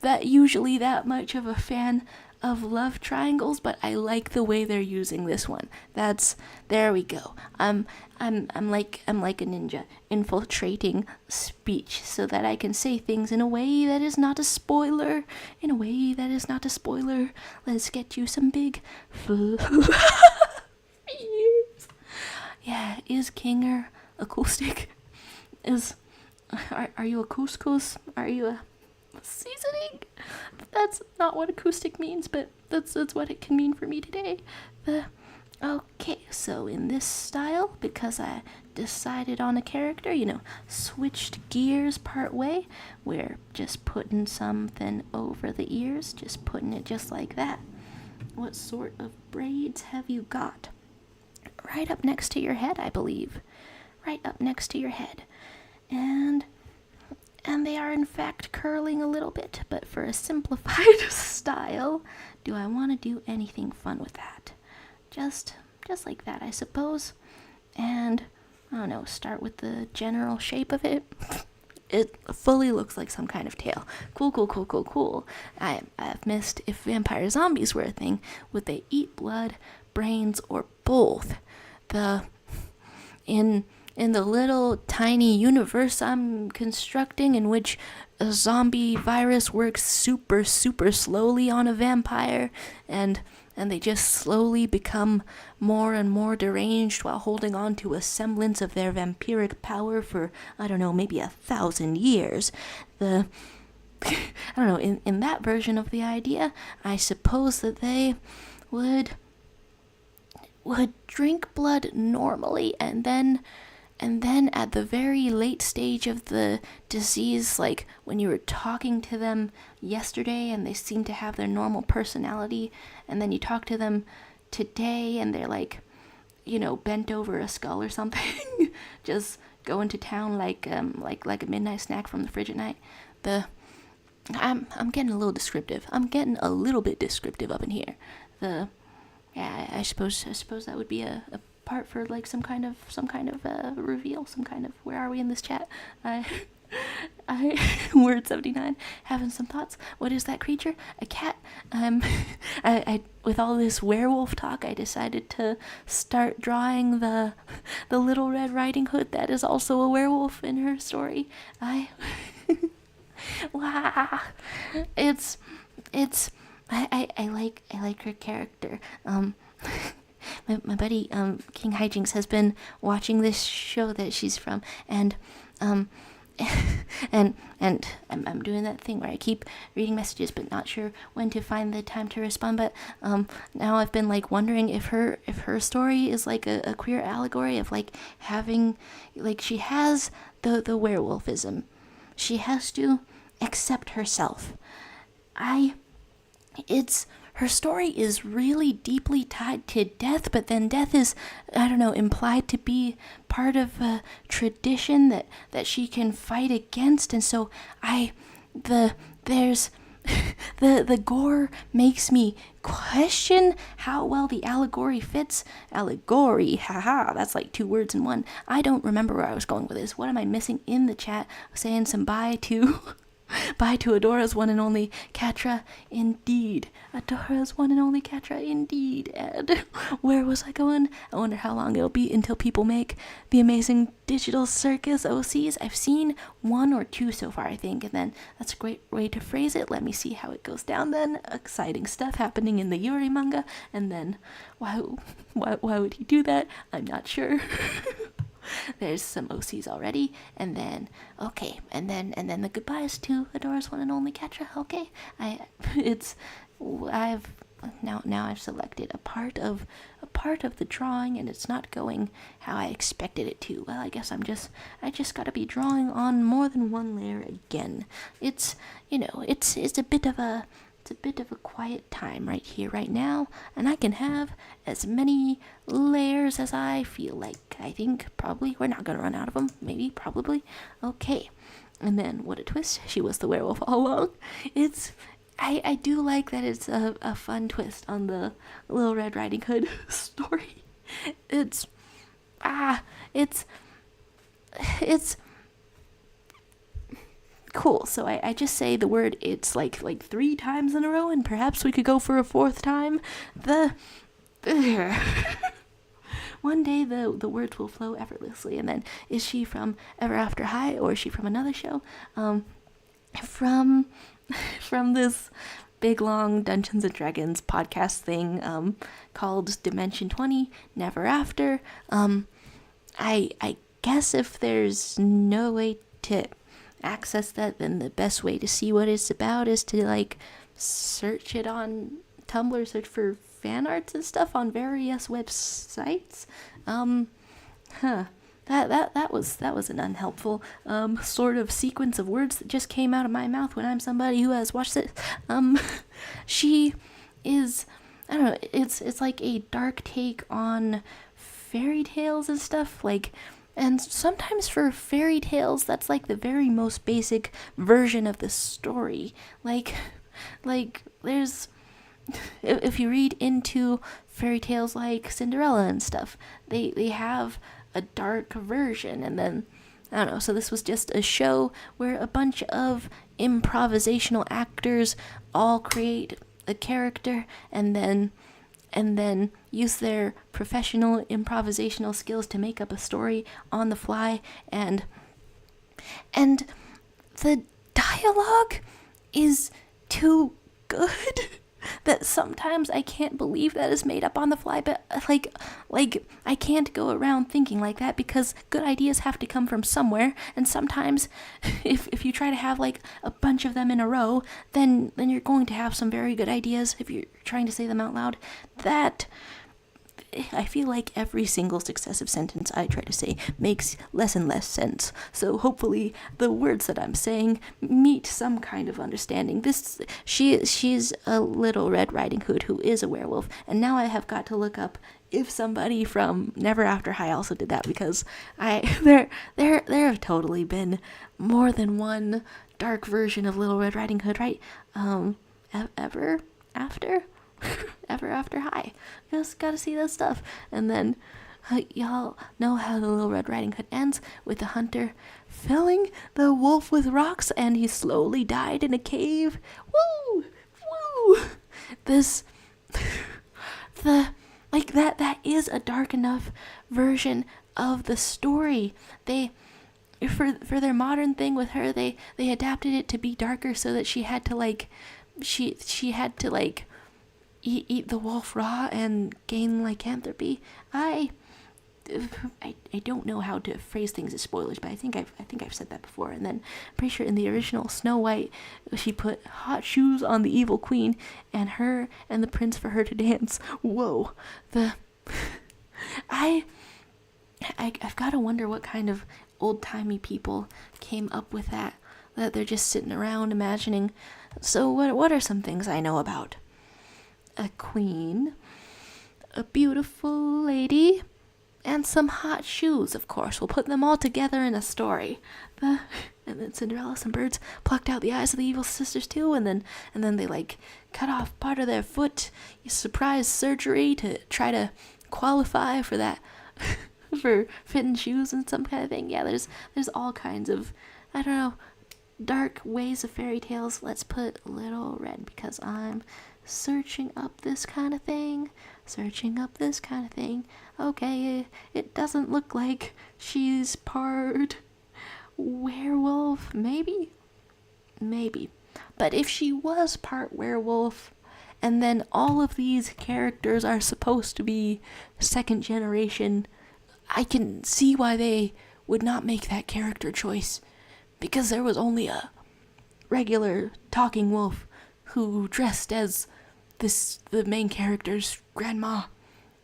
that usually that much of a fan of love triangles, but I like the way they're using this one. There we go. I'm like a ninja infiltrating speech so that I can say things in a way that is not a spoiler. Let's get you some big yeah, is Kinger acoustic? Are you a couscous? Are you a seasoning? That's not what acoustic means, but that's what it can mean for me today. Okay, so in this style, because I decided on a character, switched gears part way, we're just putting something over the ears, just putting it just like that. What sort of braids have you got? Right up next to your head, I believe. Right up next to your head. And they are in fact curling a little bit, but for a simplified style, do I want to do anything fun with that? Just like that, I suppose. And, I don't know, start with the general shape of it. It fully looks like some kind of tail. Cool. I've missed if vampire zombies were a thing. Would they eat blood, brains, or both? In the little tiny universe I'm constructing, in which a zombie virus works super slowly on a vampire, and they just slowly become more and more deranged while holding on to a semblance of their vampiric power for, I don't know, maybe 1,000 years. I don't know, in that version of the idea, I suppose that they would drink blood normally, and then at the very late stage of the disease, like when you were talking to them yesterday and they seem to have their normal personality, and then you talk to them today and they're like, bent over a skull or something, just going to town like a midnight snack from the fridge at night. I'm getting a little descriptive. I'm getting a little bit descriptive up in here. I suppose that would be a part for like some kind of reveal, some kind of, where are we in this chat? I word 79, having some thoughts. What is that creature? A cat. I with all this werewolf talk, I decided to start drawing the Little Red Riding Hood that is also a werewolf in her story. Wow. I like her character. My buddy King Hijinks has been watching this show that she's from, and I'm doing that thing where I keep reading messages but not sure when to find the time to respond. But now I've been like wondering if her story is like a queer allegory of like having, like, she has the werewolfism. She has to accept herself. Her story is really deeply tied to death, but then death is, I don't know, implied to be part of a tradition that she can fight against, and so the gore makes me question how well the allegory fits. Allegory, haha, that's like 2 words in one. I don't remember where I was going with this. What am I missing in the chat? Saying some bye to Bye to Adora's one and only Catra, indeed. Adora's one and only Catra, indeed. And where was I going? I wonder how long it'll be until people make the amazing digital circus OCs. I've seen 1 or 2 so far, I think, and then that's a great way to phrase it. Let me see how it goes down then. Exciting stuff happening in the Yuri manga, and then why would he do that? I'm not sure. There's some OCs already, and then the goodbyes to Adora's one and only Catra. Okay, I've selected a part of the drawing, and it's not going how I expected it to. Well, I guess I just gotta be drawing on more than one layer again. It's a bit of a quiet time right here, right now, and I can have as many layers as I feel like. I think probably we're not gonna run out of them. Maybe, probably. Okay, and then what a twist! She was the werewolf all along. I do like that it's a fun twist on the Little Red Riding Hood story. It's cool. So I just say the word it's like 3 times in a row, and perhaps we could go for a 4th time. One day the words will flow effortlessly. And then, is she from Ever After High, or is she from another show? From this big long Dungeons and Dragons podcast thing called Dimension 20 Never After. I guess if there's no way to access that, then the best way to see what it's about is to search it on Tumblr, search for fan arts and stuff on various websites. That was an unhelpful sort of sequence of words that just came out of my mouth when I'm somebody who has watched it. She is, I don't know, it's like a dark take on fairy tales and stuff, and sometimes for fairy tales that's like the very most basic version of the story. There's, if you read into fairy tales like Cinderella and stuff, they have a dark version, and then I don't know, so this was just a show where a bunch of improvisational actors all create a character and then use their professional improvisational skills to make up a story on the fly, and the dialogue is too good that sometimes I can't believe that is made up on the fly, but I can't go around thinking like that, because good ideas have to come from somewhere, and sometimes if you try to have a bunch of them in a row, then you're going to have some very good ideas if you're trying to say them out loud. That I feel like every single successive sentence I try to say makes less and less sense. So hopefully the words that I'm saying meet some kind of understanding. She's a Little Red Riding Hood who is a werewolf, and now I have got to look up if somebody from Never After High also did that, because there have totally been more than one dark version of Little Red Riding Hood, right? Ever After? Ever After High. Just gotta see that stuff. And then y'all know how the Little Red Riding Hood ends with the hunter filling the wolf with rocks, and he slowly died in a cave. Woo! Woo! That is a dark enough version of the story. They, for their modern thing with her, they adapted it to be darker so that she had to she had to eat the wolf raw and gain lycanthropy. I don't know how to phrase things as spoilers, but I think I've said that before. And then I'm pretty sure in the original Snow White, she put hot shoes on the evil queen and her and the prince for her to dance. Whoa, I've got to wonder what kind of old-timey people came up with that they're just sitting around imagining. So what are some things I know about a queen, a beautiful lady, and some hot shoes? Of course, we'll put them all together in a story. And then Cinderella, some birds plucked out the eyes of the evil sisters too, and then they cut off part of their foot, surprise surgery to try to qualify for that, for fitting shoes and some kind of thing. Yeah, there's all kinds of, I don't know, dark ways of fairy tales, let's put Little Red, because I'm searching up this kind of thing. Okay, it doesn't look like she's part werewolf. Maybe. But if she was part werewolf, and then all of these characters are supposed to be second generation, I can see why they would not make that character choice. Because there was only a regular talking wolf who dressed as the main character's grandma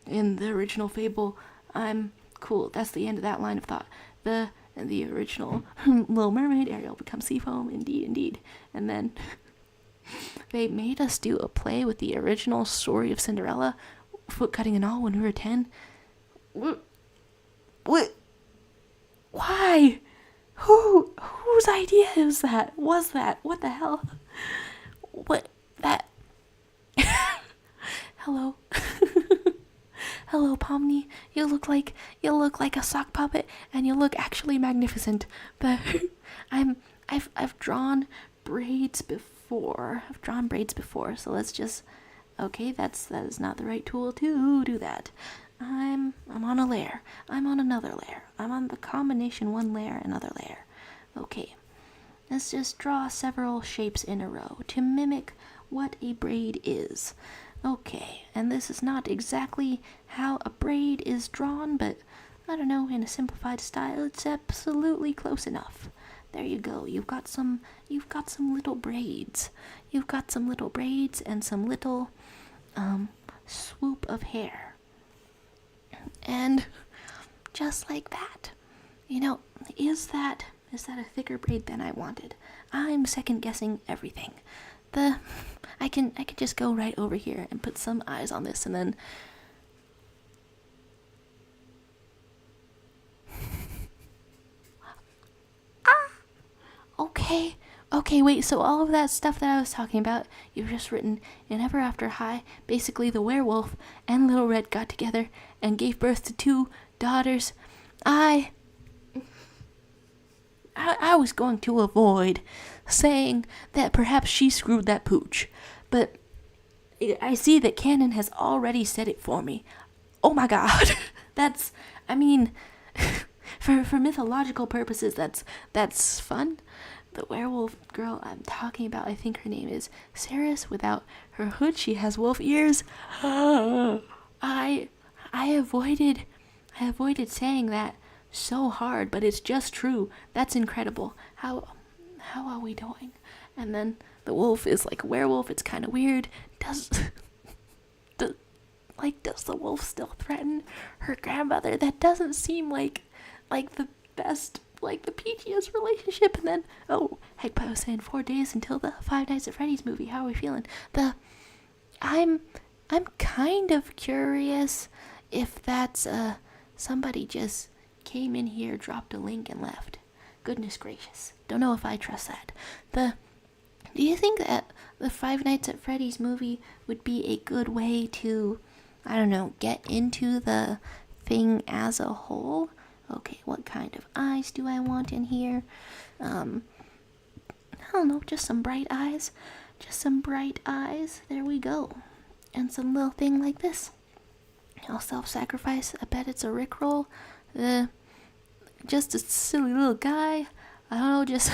in the original fable. I'm cool. That's the end of that line of thought. The original Little Mermaid, Ariel becomes Seafoam, indeed. And then they made us do a play with the original story of Cinderella, foot cutting and all, when we were 10. What? Why? Whose idea was that? What the hell? What? That? Hello? Hello, Pomni. You look like a sock puppet, and you look actually magnificent. But I've drawn braids before. So let's just. Okay, that is not the right tool to do that. I'm on a layer. I'm on another layer. I'm on the combination one layer, another layer. Okay, let's just draw several shapes in a row to mimic what a braid is. Okay, and this is not exactly how a braid is drawn, but I don't know, in a simplified style, it's absolutely close enough. There you go. You've got some little braids. And some little swoop of hair. And just like that, is that a thicker braid than I wanted? I'm second guessing everything. I can just go right over here and put some eyes on this, and then Okay, wait, so all of that stuff that I was talking about, you've just written in Ever After High. Basically, the werewolf and Little Red got together and gave birth to 2 daughters. I was going to avoid saying that perhaps she screwed that pooch, but I see that canon has already said it for me. Oh my god. For mythological purposes, that's fun. The werewolf girl I'm talking about, I think her name is Ceres. Without her hood, she has wolf ears. I avoided saying that so hard, but it's just true. That's incredible. How are we doing? And then the wolf is like a werewolf. It's kind of weird. Does the wolf still threaten her grandmother? That doesn't seem like the best, like the peachiest relationship. And then, oh, heck, I was saying 4 days until the Five Nights at Freddy's movie. How are we feeling? I'm kind of curious if that's somebody just came in here, dropped a link, and left. Goodness gracious, don't know if I trust that. Do you think that the Five Nights at Freddy's movie would be a good way to, I don't know, get into the thing as a whole? Okay, what kind of eyes do I want in here? I don't know, just some bright eyes. There we go. And some little thing like this. I'll self-sacrifice. I bet it's a Rickroll. Just a silly little guy. I don't know, just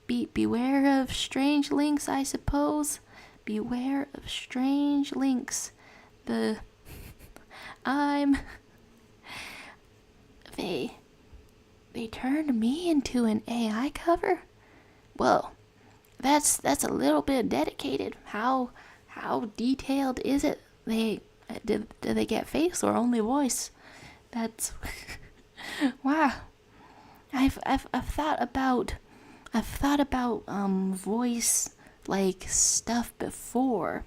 beware of strange links, I suppose. Beware of strange links. They turned me into an AI cover? Well, that's a little bit dedicated. How detailed is it? Did they get face or only voice? That's wow. I've thought about voice like stuff before.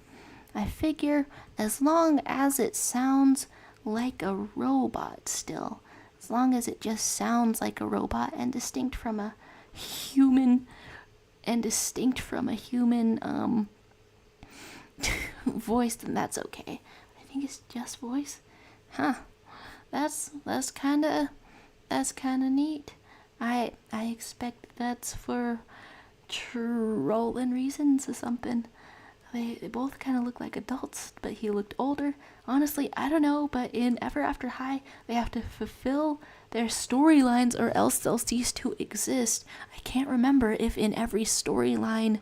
I figure as long as it sounds like a robot still, as long as it just sounds like a robot and distinct from a human voice, then that's okay. I think it's just voice. Huh. That's kinda neat. I expect that's for trolling reasons or something. They both kind of look like adults, but he looked older. Honestly, I don't know, but in Ever After High, they have to fulfill their storylines or else they'll cease to exist. I can't remember if in every storyline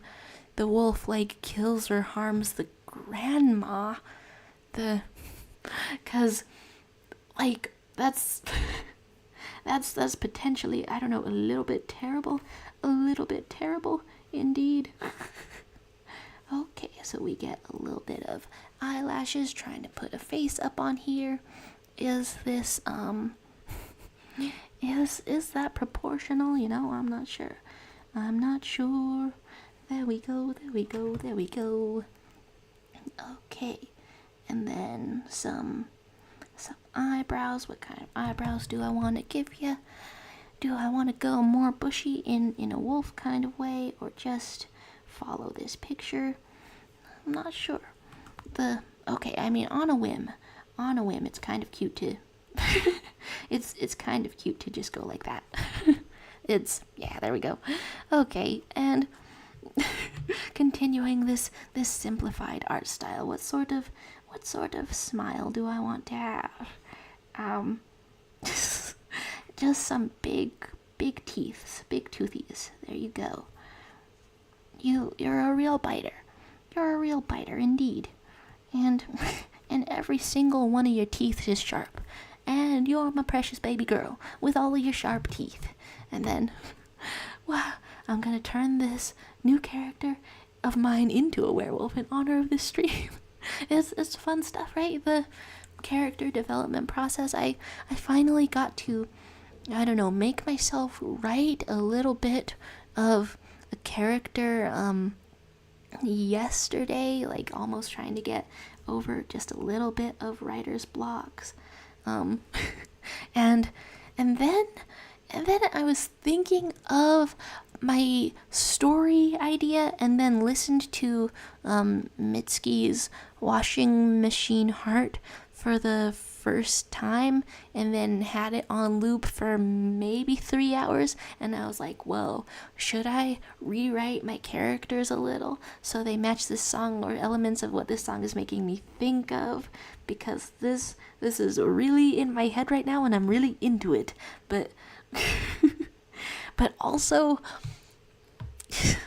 the wolf like kills or harms the grandma. Cause like that's that's potentially, I don't know, a little bit terrible indeed. Okay, so we get a little bit of eyelashes, trying to put a face up on here. Is this is that proportional? You know, I'm not sure. There we go. Okay, and then some eyebrows. What kind of eyebrows do I want to give you? Do I want to go more bushy in a wolf kind of way, or just follow this picture? I'm not sure. Okay, I mean, on a whim, it's kind of cute to it's kind of cute to just go like that. Yeah, there we go. Okay, and continuing this simplified art style, what sort of smile do I want to have? Just some big teeth, big toothies. There you go. You're a real biter. You're a real biter indeed. And every single one of your teeth is sharp. And you're my precious baby girl with all of your sharp teeth. And then, wow, I'm gonna turn this new character of mine into a werewolf in honor of this stream. It's fun stuff, right? The character development process. I finally got to, I don't know, make myself write a little bit of a character yesterday, like almost trying to get over just a little bit of writer's blocks. And then I was thinking of my story idea, and then listened to Mitsuki's Washing Machine Heart for the first time, and then had it on loop for maybe 3 hours, and I was like, well, should I rewrite my characters a little so they match this song, or elements of what this song is making me think of, because this is really in my head right now and I'm really into it, but but also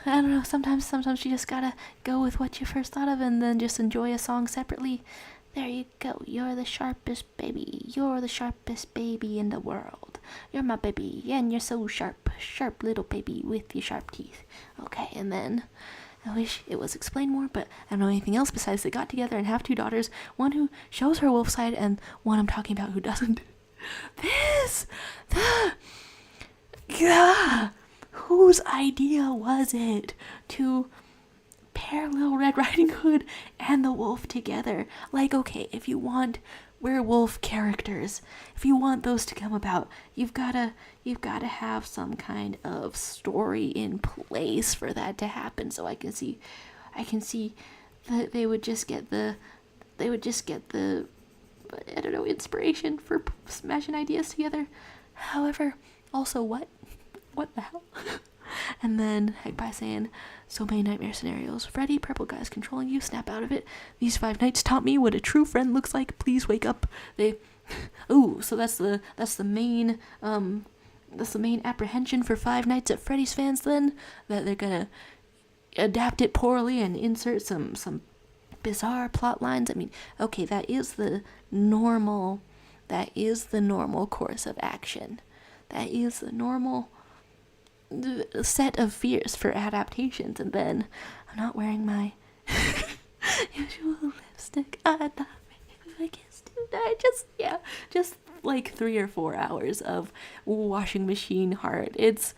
I don't know, sometimes you just gotta go with what you first thought of and then just enjoy a song separately. There you go. You're the sharpest baby. You're the sharpest baby in the world. You're my baby, and you're so sharp. Sharp little baby with your sharp teeth. Okay, and then I wish it was explained more, but I don't know anything else besides they got together and have 2 daughters. One who shows her wolf side, and one I'm talking about who doesn't. Whose idea was it to pair Little Red Riding Hood and the wolf together? Like, okay, if you want werewolf characters, if you want those to come about, you've gotta have some kind of story in place for that to happen. So I can see that they would just get the I don't know, inspiration for smashing ideas together. However, also what the hell? And then Hagpie saying, so many nightmare scenarios. Freddy, purple guys controlling you, snap out of it. These 5 nights taught me what a true friend looks like. Please wake up. So that's the main apprehension for 5 Nights at Freddy's fans then, that they're gonna adapt it poorly and insert some bizarre plot lines. I mean, okay, that is the normal course of action. That is the normal set of fears for adaptations. And then I'm not wearing my usual lipstick. I thought maybe I kissed tonight. Just like 3 or 4 hours of Washing Machine Heart. It's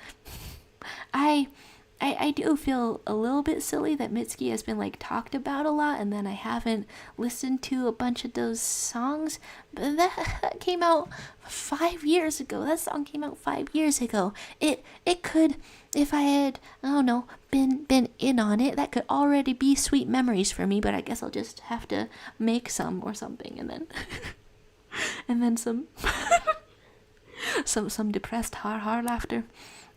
I do feel a little bit silly that Mitsuki has been like talked about a lot, and then I haven't listened to a bunch of those songs. But that came out 5 years ago. That song came out 5 years ago. It could, if I had, I don't know, been in on it, that could already be sweet memories for me. But I guess I'll just have to make some or something, and then and then some some depressed ha laughter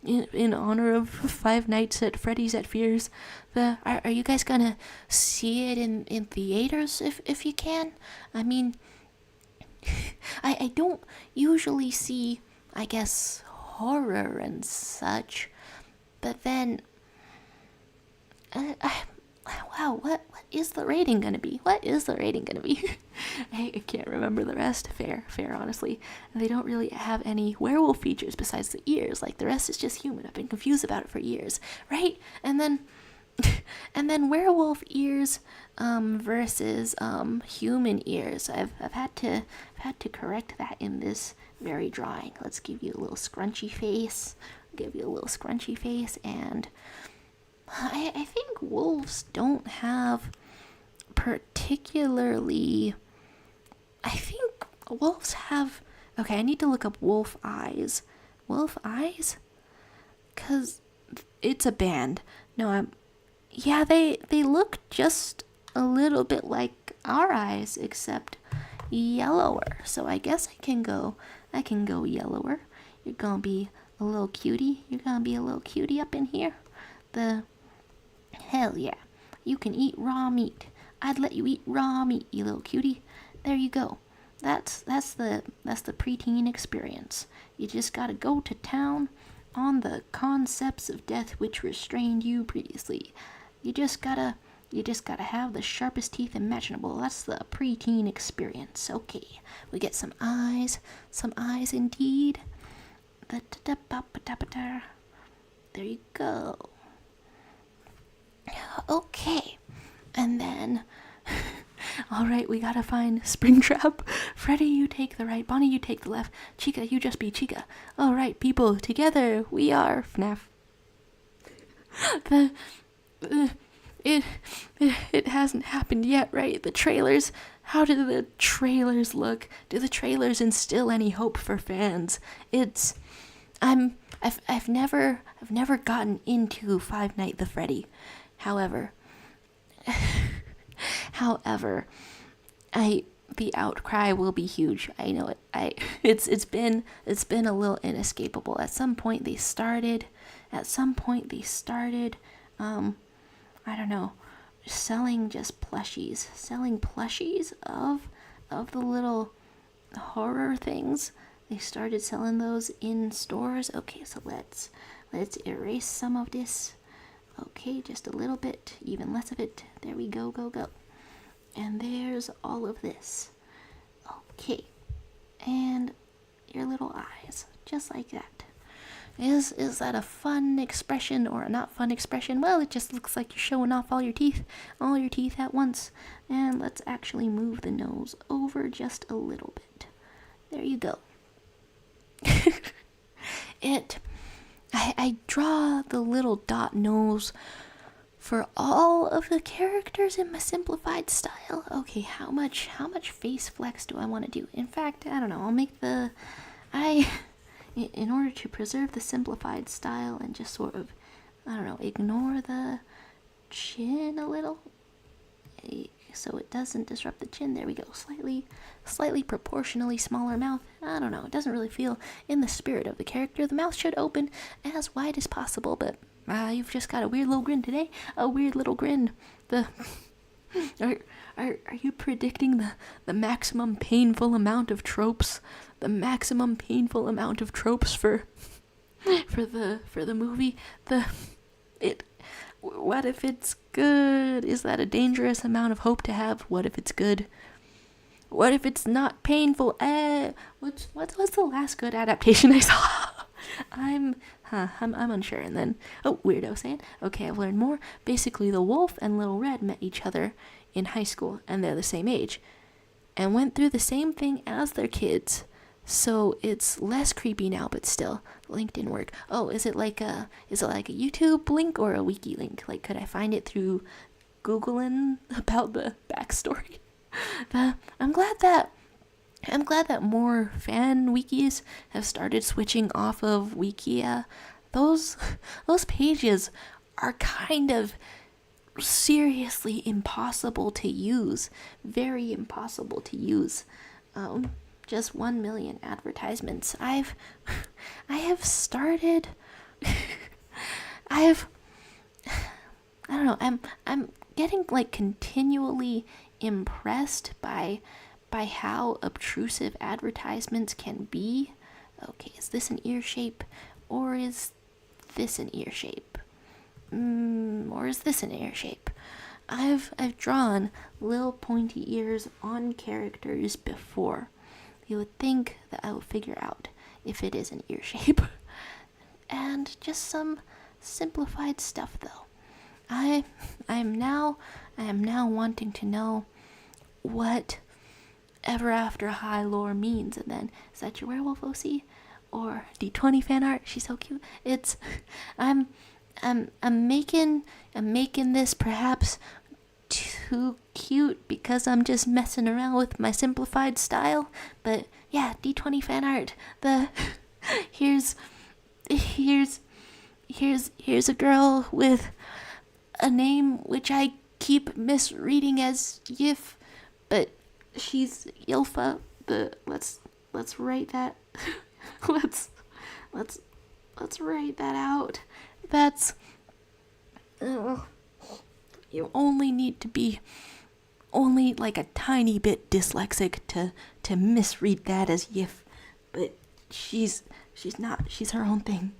in honor of Five Nights at Freddy's at Fears. Are you guys gonna see it in theaters if you can? I mean, I don't usually see, I guess, horror and such, but then, wow, what is the rating gonna be? What is the rating gonna be? I can't remember the rest. Fair, honestly. They don't really have any werewolf features besides the ears. Like, the rest is just human. I've been confused about it for years, right? And then werewolf ears versus human ears. I've had to correct that in this very drawing. Let's give you a little scrunchy face. And I think wolves don't have particularly. I think wolves have. Okay, I need to look up wolf eyes. Wolf eyes? 'Cause it's a band. No, yeah, they look just a little bit like our eyes, except yellower. So I guess I can go yellower. You're gonna be a little cutie. Up in here. Hell yeah. You can eat raw meat. I'd let you eat raw meat, you little cutie. There you go. That's the preteen experience. You just gotta go to town on the concepts of death which restrained you previously. You just gotta have the sharpest teeth imaginable. That's the preteen experience. Okay, we get some eyes indeed. There you go. Okay, and then, all right, we gotta find Springtrap. Freddy, you take the right. Bonnie, you take the left. Chica, you just be Chica. All right, people, together we are FNAF. It hasn't happened yet, right? The trailers. How do the trailers look? Do the trailers instill any hope for fans? I've never gotten into Five Nights at Freddy. However, the outcry will be huge. I know it. It's been a little inescapable. At some point they started. I don't know, selling plushies of the little horror things. They started selling those in stores. Okay, so let's erase some of this. Okay, just a little bit, even less of it. There we go. And there's all of this. Okay, and your little eyes, just like that. Is that a fun expression or a not fun expression? Well, it just looks like you're showing off all your teeth at once. And let's actually move the nose over just a little bit. There you go. I draw the little dot nose for all of the characters in my simplified style. Okay, how much face flex do I want to do? In fact, I don't know. I'll make in order to preserve the simplified style and just sort of, I don't know, ignore the chin a little, so it doesn't disrupt the chin. There we go. Slightly proportionally smaller mouth. I don't know. It doesn't really feel in the spirit of the character. The mouth should open as wide as possible, but you've just got a weird little grin today. A weird little grin. Are you predicting the maximum painful amount of tropes? The maximum painful amount of tropes for the movie? What if it's good? Is that a dangerous amount of hope to have? What if it's good? What if it's not painful? What's the last good adaptation I saw? I'm unsure. And then, weirdo saying, okay, I've learned more. Basically, the wolf and Little Red met each other in high school, and they're the same age, and went through the same thing as their kids. So it's less creepy now, but still, link didn't work. Oh, is it like a YouTube link or a wiki link? Like, could I find it through Googling about the backstory? I'm glad that more fan wikis have started switching off of Wikia. Those pages are kind of seriously impossible to use. Very impossible to use. just 1 million advertisements. I have started. I don't know. I'm getting like continually impressed by how obtrusive advertisements can be. Okay, is this an ear shape, or is this an ear shape? Or is this an ear shape? I've drawn little pointy ears on characters before. You would think that I would figure out if it is an ear shape. And just some simplified stuff though. I am now wanting to know what Ever After High lore means. And then, is that your werewolf OC? Or D20 fan art? She's so cute. It's I'm making this perhaps too cute because I'm just messing around with my simplified style. But yeah, D20 fan art. Here's a girl with a name which I keep misreading as Yif, but she's Yilfa. Let's write that. let's write that out. That's you only need to be only like a tiny bit dyslexic to misread that as Yif, but she's not. She's her own thing.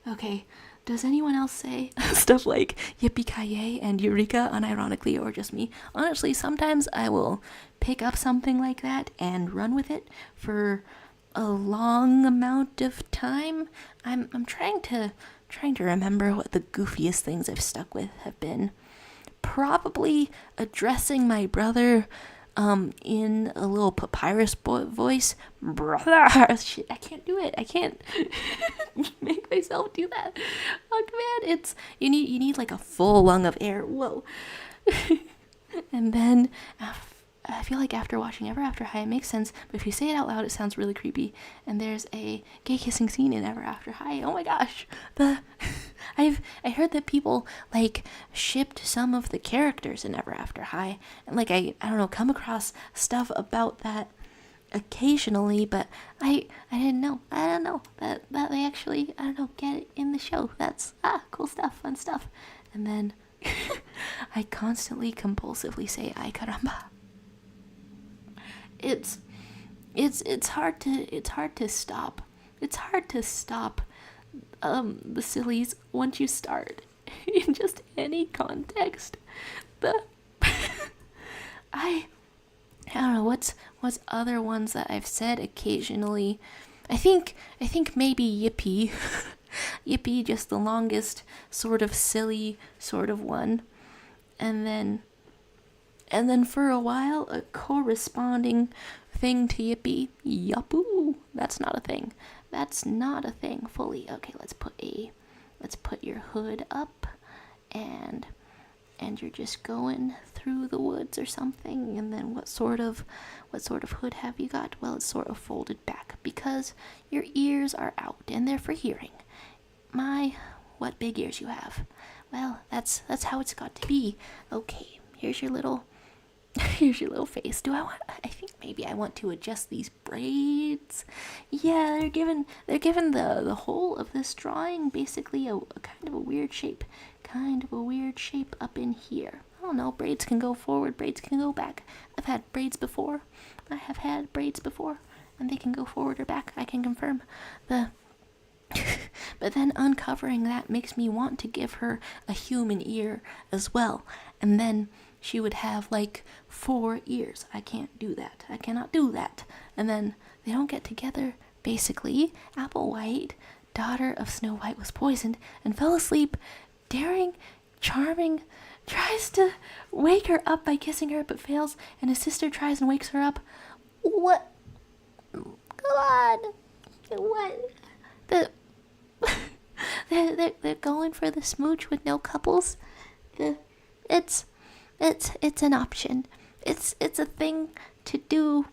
Okay. Does anyone else say stuff like yippee-ki-yay and eureka unironically, or just me? Honestly, sometimes I will pick up something like that and run with it for a long amount of time. I'm trying to remember what the goofiest things I've stuck with have been. Probably addressing my brother in a little papyrus voice. Brother, shit, I can't do it. I can't make myself do that. Fuck, man, it's you need like a full lung of air. Whoa. And then I feel like after watching Ever After High, it makes sense, but if you say it out loud, it sounds really creepy. And there's a gay kissing scene in Ever After High. Oh my gosh, I heard that people like shipped some of the characters in Ever After High, and like I don't know, come across stuff about that occasionally, but I didn't know. I don't know that they actually get it in the show. That's cool stuff, fun stuff. And then I constantly compulsively say "ay caramba." It's hard to stop. It's hard to stop the sillies once you start in just any context. I don't know what's other ones that I've said occasionally. I think maybe yippee. Yippee, just the longest sort of silly sort of one. And then for a while, a corresponding thing to yippee, yuppoo. That's not a thing. That's not a thing fully. Okay, let's put your hood up, and you're just going through the woods or something. And then what sort of hood have you got? Well, it's sort of folded back because your ears are out and they're for hearing. My, what big ears you have. Well, that's how it's got to be. Okay, here's your little face. I think maybe I want to adjust these braids. Yeah, they're given the whole of this drawing basically a kind of a weird shape. Up in here. I don't know, braids can go forward, braids can go back. I've had braids before. And they can go forward or back, I can confirm. But then uncovering that makes me want to give her a human ear as well. And then she would have like 4 ears. I can't do that. I cannot do that. And then they don't get together. Basically, Applewhite, daughter of Snow White, was poisoned and fell asleep. Daring, charming, tries to wake her up by kissing her, but fails. And his sister tries and wakes her up. What? Come on. What? They're going for the smooch with no couples. It's an option. It's a thing to do.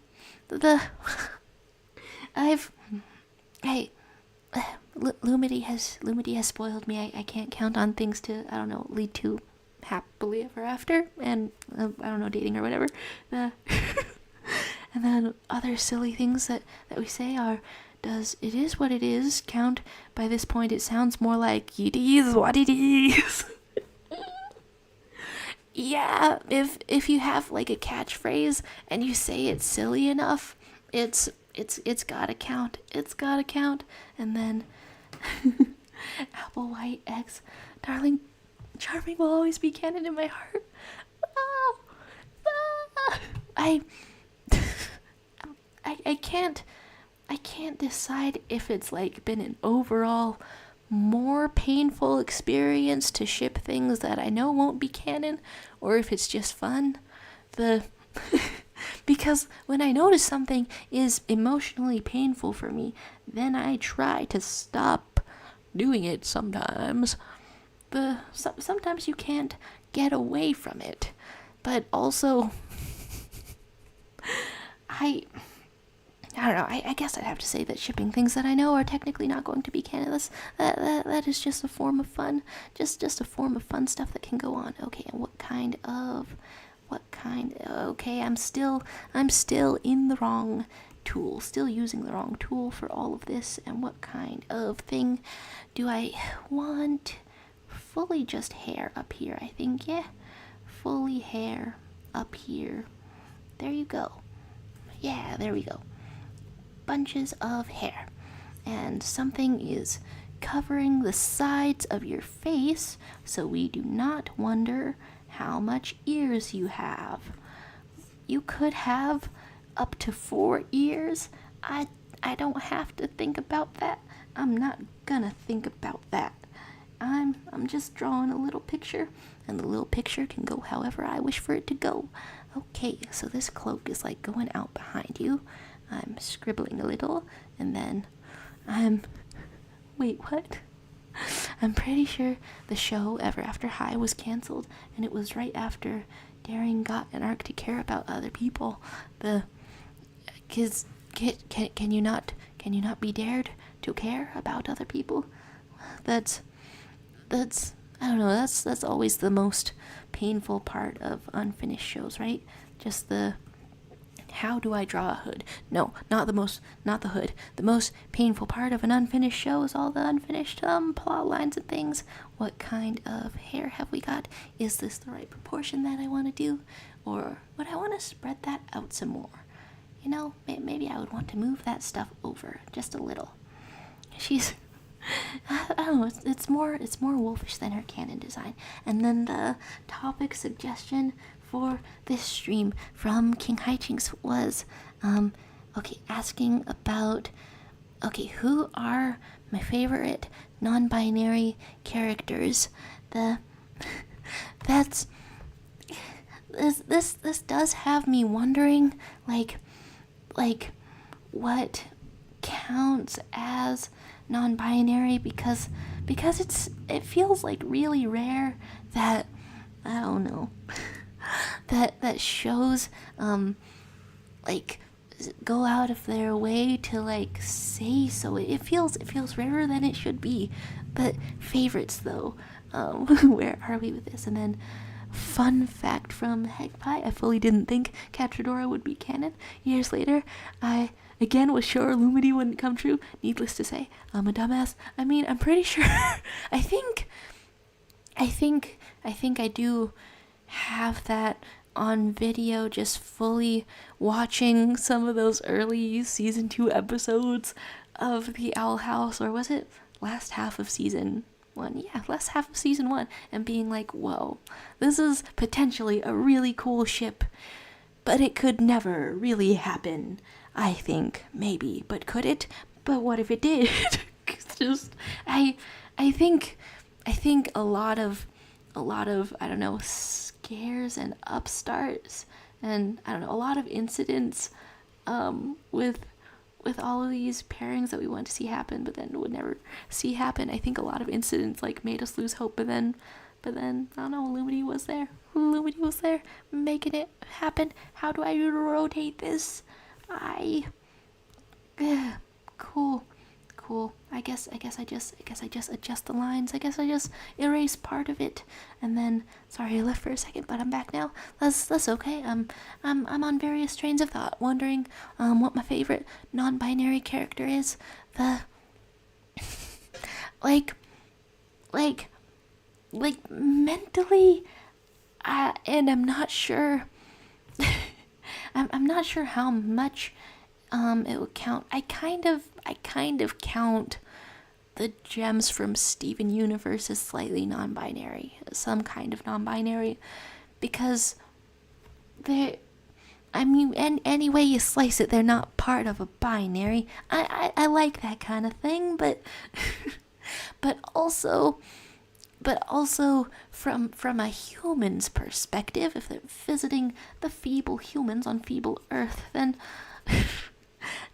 Lumity has spoiled me. I can't count on things to, I don't know, lead to happily ever after, and I don't know, dating or whatever. And then other silly things that we say are, does "it is what it is" count? By this point, it sounds more like "it is what it is." Yeah, if you have like a catchphrase and you say it's silly enough, it's gotta count. It's gotta count. And then Apple White X, darling, charming will always be canon in my heart. I can't decide if it's like been an overall more painful experience to ship things that I know won't be canon, or if it's just fun. Because when I notice something is emotionally painful for me, then I try to stop doing it sometimes. Sometimes you can't get away from it, but also I don't know, I guess I'd have to say that shipping things that I know are technically not going to be canon, that is just a form of fun. Just a form of fun stuff that can go on. Okay, and okay, I'm still in the wrong tool, still using the wrong tool for all of this. And what kind of thing do I want? Fully just hair up here, I think. Yeah, fully hair up here. There you go. Yeah, there we go. Bunches of hair, and something is covering the sides of your face so we do not wonder how much ears you have. You could have up to 4 ears. I don't have to think about that. I'm not gonna think about that. I'm just drawing a little picture, and the little picture can go however I wish for it to go. Okay, so this cloak is like going out behind you. I'm scribbling a little, and then wait, what? I'm pretty sure the show Ever After High was canceled, and it was right after Daring got an arc to care about other people. The kids, can you not be dared to care about other people? That's I don't know, that's always the most painful part of unfinished shows, right? Just the how do I draw a hood? No, not the hood. The most painful part of an unfinished show is all the unfinished plot lines and things. What kind of hair have we got? Is this the right proportion that I want to do? Or would I want to spread that out some more? You know, maybe I would want to move that stuff over just a little. I don't know, it's more wolfish than her canon design. And then the topic suggestion for this stream from King Hijinks was asking about who are my favorite non-binary characters. This does have me wondering like what counts as non-binary, because it feels like really rare that, I don't know, that shows like go out of their way to like say so. It feels rarer than it should be. But favorites though, where are we with this? And then fun fact from Hegpie, I fully didn't think Catradora would be canon. Years later, I again was sure Lumity wouldn't come true. Needless to say, I'm a dumbass. I mean, I'm pretty sure. I think I do have that on video, just fully watching some of those early season 2 episodes of the Owl House, or was it last half of season 1? Yeah, last half of season 1, and being like, whoa, this is potentially a really cool ship, but it could never really happen. I think maybe, but could it? But what if it did? Just I think a lot of I don't know, scares and upstarts, and I don't know, a lot of incidents with all of these pairings that we want to see happen but then would never see happen. I think a lot of incidents like made us lose hope, but then I don't know, Lumity was there making it happen. How do I rotate this? Cool. I I just adjust the lines. I guess I just erase part of it, and then sorry I left for a second, but I'm back now. That's okay. I'm on various trains of thought, wondering what my favorite non-binary character is. The like mentally, and I'm not sure. I'm not sure how much it would count. I kind of count the gems from Steven Universe as slightly non-binary, some kind of non-binary, because any way you slice it, they're not part of a binary. I like that kind of thing, but but also from a human's perspective, if they're visiting the feeble humans on feeble Earth, then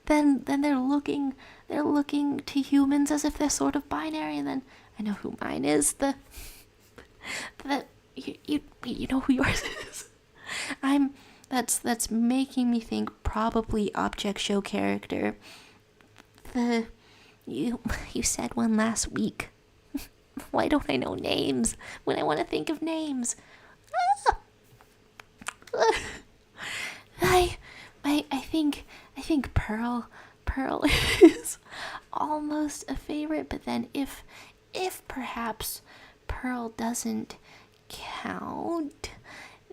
then they're looking to humans as if they're sort of binary. And then I know who mine is. You know who yours is. That's making me think probably object show character. You said one last week. Why don't I know names when I want to think of names? I think Pearl is almost a favorite, but then if perhaps Pearl doesn't count,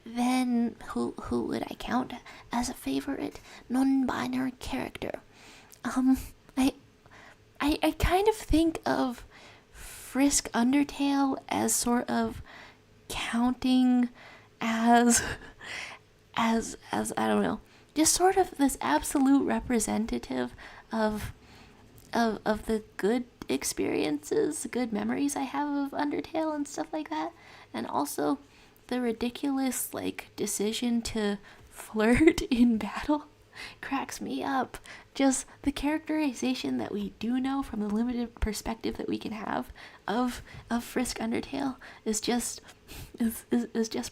then who would I count as a favorite non-binary character? I kind of think of Frisk Undertale as sort of counting as I don't know, just sort of this absolute representative of the good experiences, good memories I have of Undertale and stuff like that, and also the ridiculous decision to flirt in battle cracks me up. Just the characterization that we do know from the limited perspective that we can have of Frisk Undertale is just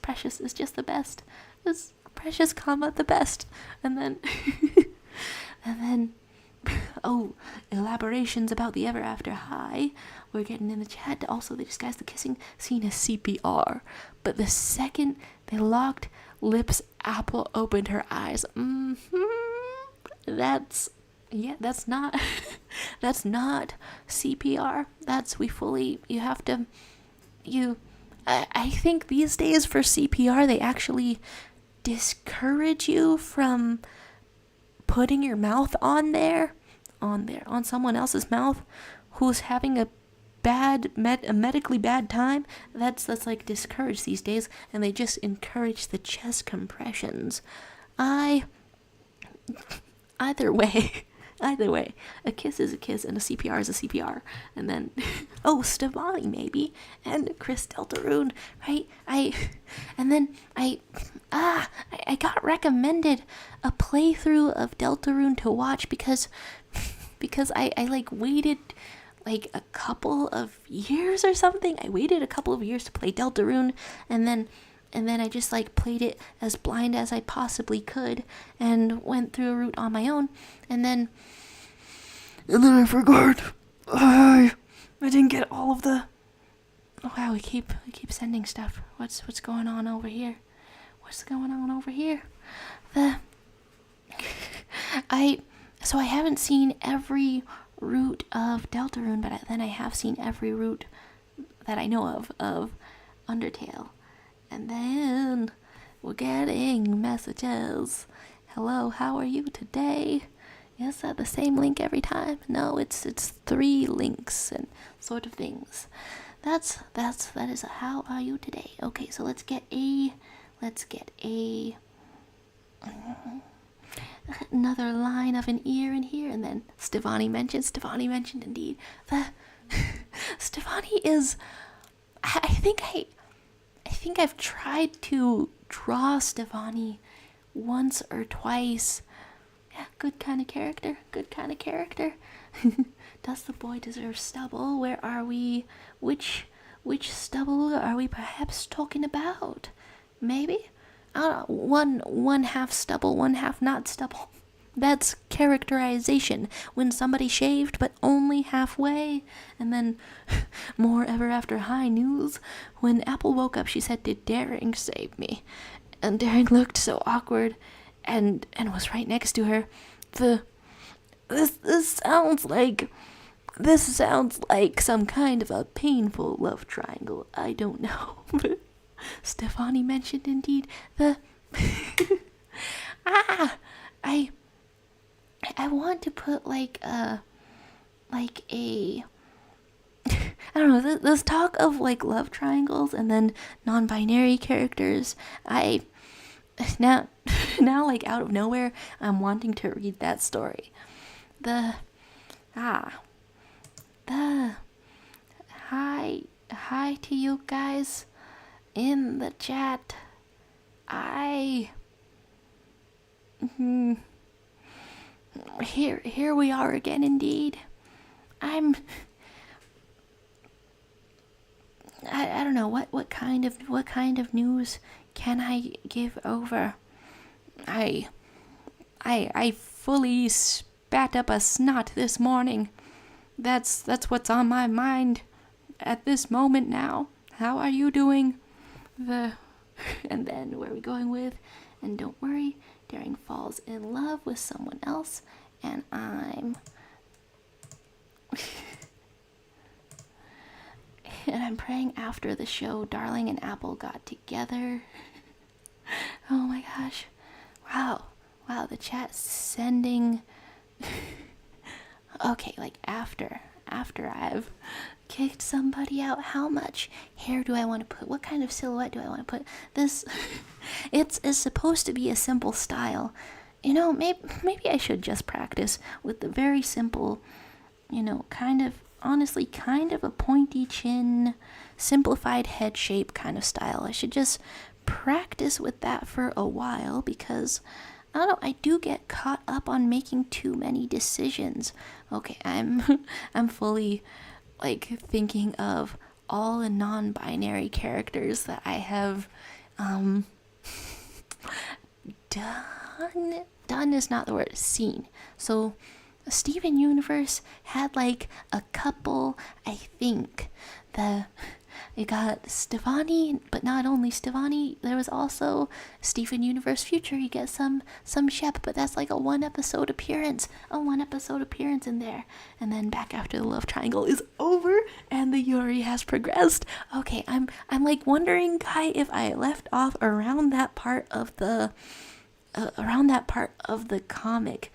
precious. It's just the best. It's precious, the best. And then oh, elaborations about the Ever After High. We're getting in the chat. Also, they disguised the kissing scene as CPR. But the second they locked lips, Apple opened her eyes. That's not that's not CPR. I think these days for CPR they actually discourage you from putting your mouth on someone else's mouth who's having a medically bad time. That's discouraged these days, and they just encourage the chest compressions. Either way, a kiss is a kiss and a CPR is a CPR. And then, Stevani maybe, and Chris Deltarune, right? I got recommended a playthrough of Deltarune to watch because I waited a couple of years or something. I waited a couple of years to play Deltarune, and then I just played it as blind as I possibly could and went through a route on my own, and then I forgot. I didn't get all of the. Oh wow, we keep sending stuff. What's going on over here? So I haven't seen every route of Deltarune, but then I have seen every route that I know of Undertale. And then we're getting messages. Hello, how are you today? Is that the same link every time? No, it's 3 links and sort of things. That is a how are you today? Okay, so let's get another line of an ear in here, and then Stevani mentioned indeed. Stevani is, I think I've tried to draw Stevani once or twice. Yeah, good kind of character. Does the boy deserve stubble? Where are we? Which stubble are we perhaps talking about? Maybe? I don't know, one half stubble, one half not stubble. That's characterization. When somebody shaved, but only halfway. And then, more ever after high news. When Apple woke up, she said, "Did Daring save me?" And Daring looked so awkward, and was right next to her. This sounds like some kind of a painful love triangle. I don't know. But Stefani mentioned indeed the I want to put like a I don't know, this talk of like love triangles and then non-binary characters. Now like out of nowhere, I'm wanting to read that story. Hi to you guys in the chat. Here we are again indeed. I don't know what kind of news can I give over. I fully spat up a snot this morning. That's what's on my mind at this moment now. How are you doing? And then where are we going with? And don't worry, Daring falls in love with someone else, and I'm praying after the show Darling and Apple got together. Oh my gosh. Wow, the chat's sending okay, like after I've kicked somebody out, how much hair do I want to put? What kind of silhouette do I want to put? This it's supposed to be a simple style. You know, maybe I should just practice with the very simple, kind of a pointy chin, simplified head shape kind of style. I should just practice with that for a while, because I don't know, I do get caught up on making too many decisions. Okay, I'm fully like thinking of all the non-binary characters that I have done is not the word, seen. So Steven Universe had like a couple, I think. You got Stefani, but not only Stefani, there was also Steven Universe Future. You get some Shep, but that's like a one episode appearance in there. And then back after the love triangle is over and the Yuri has progressed. Okay, I'm like wondering, Kai, if I left off around that part of the comic.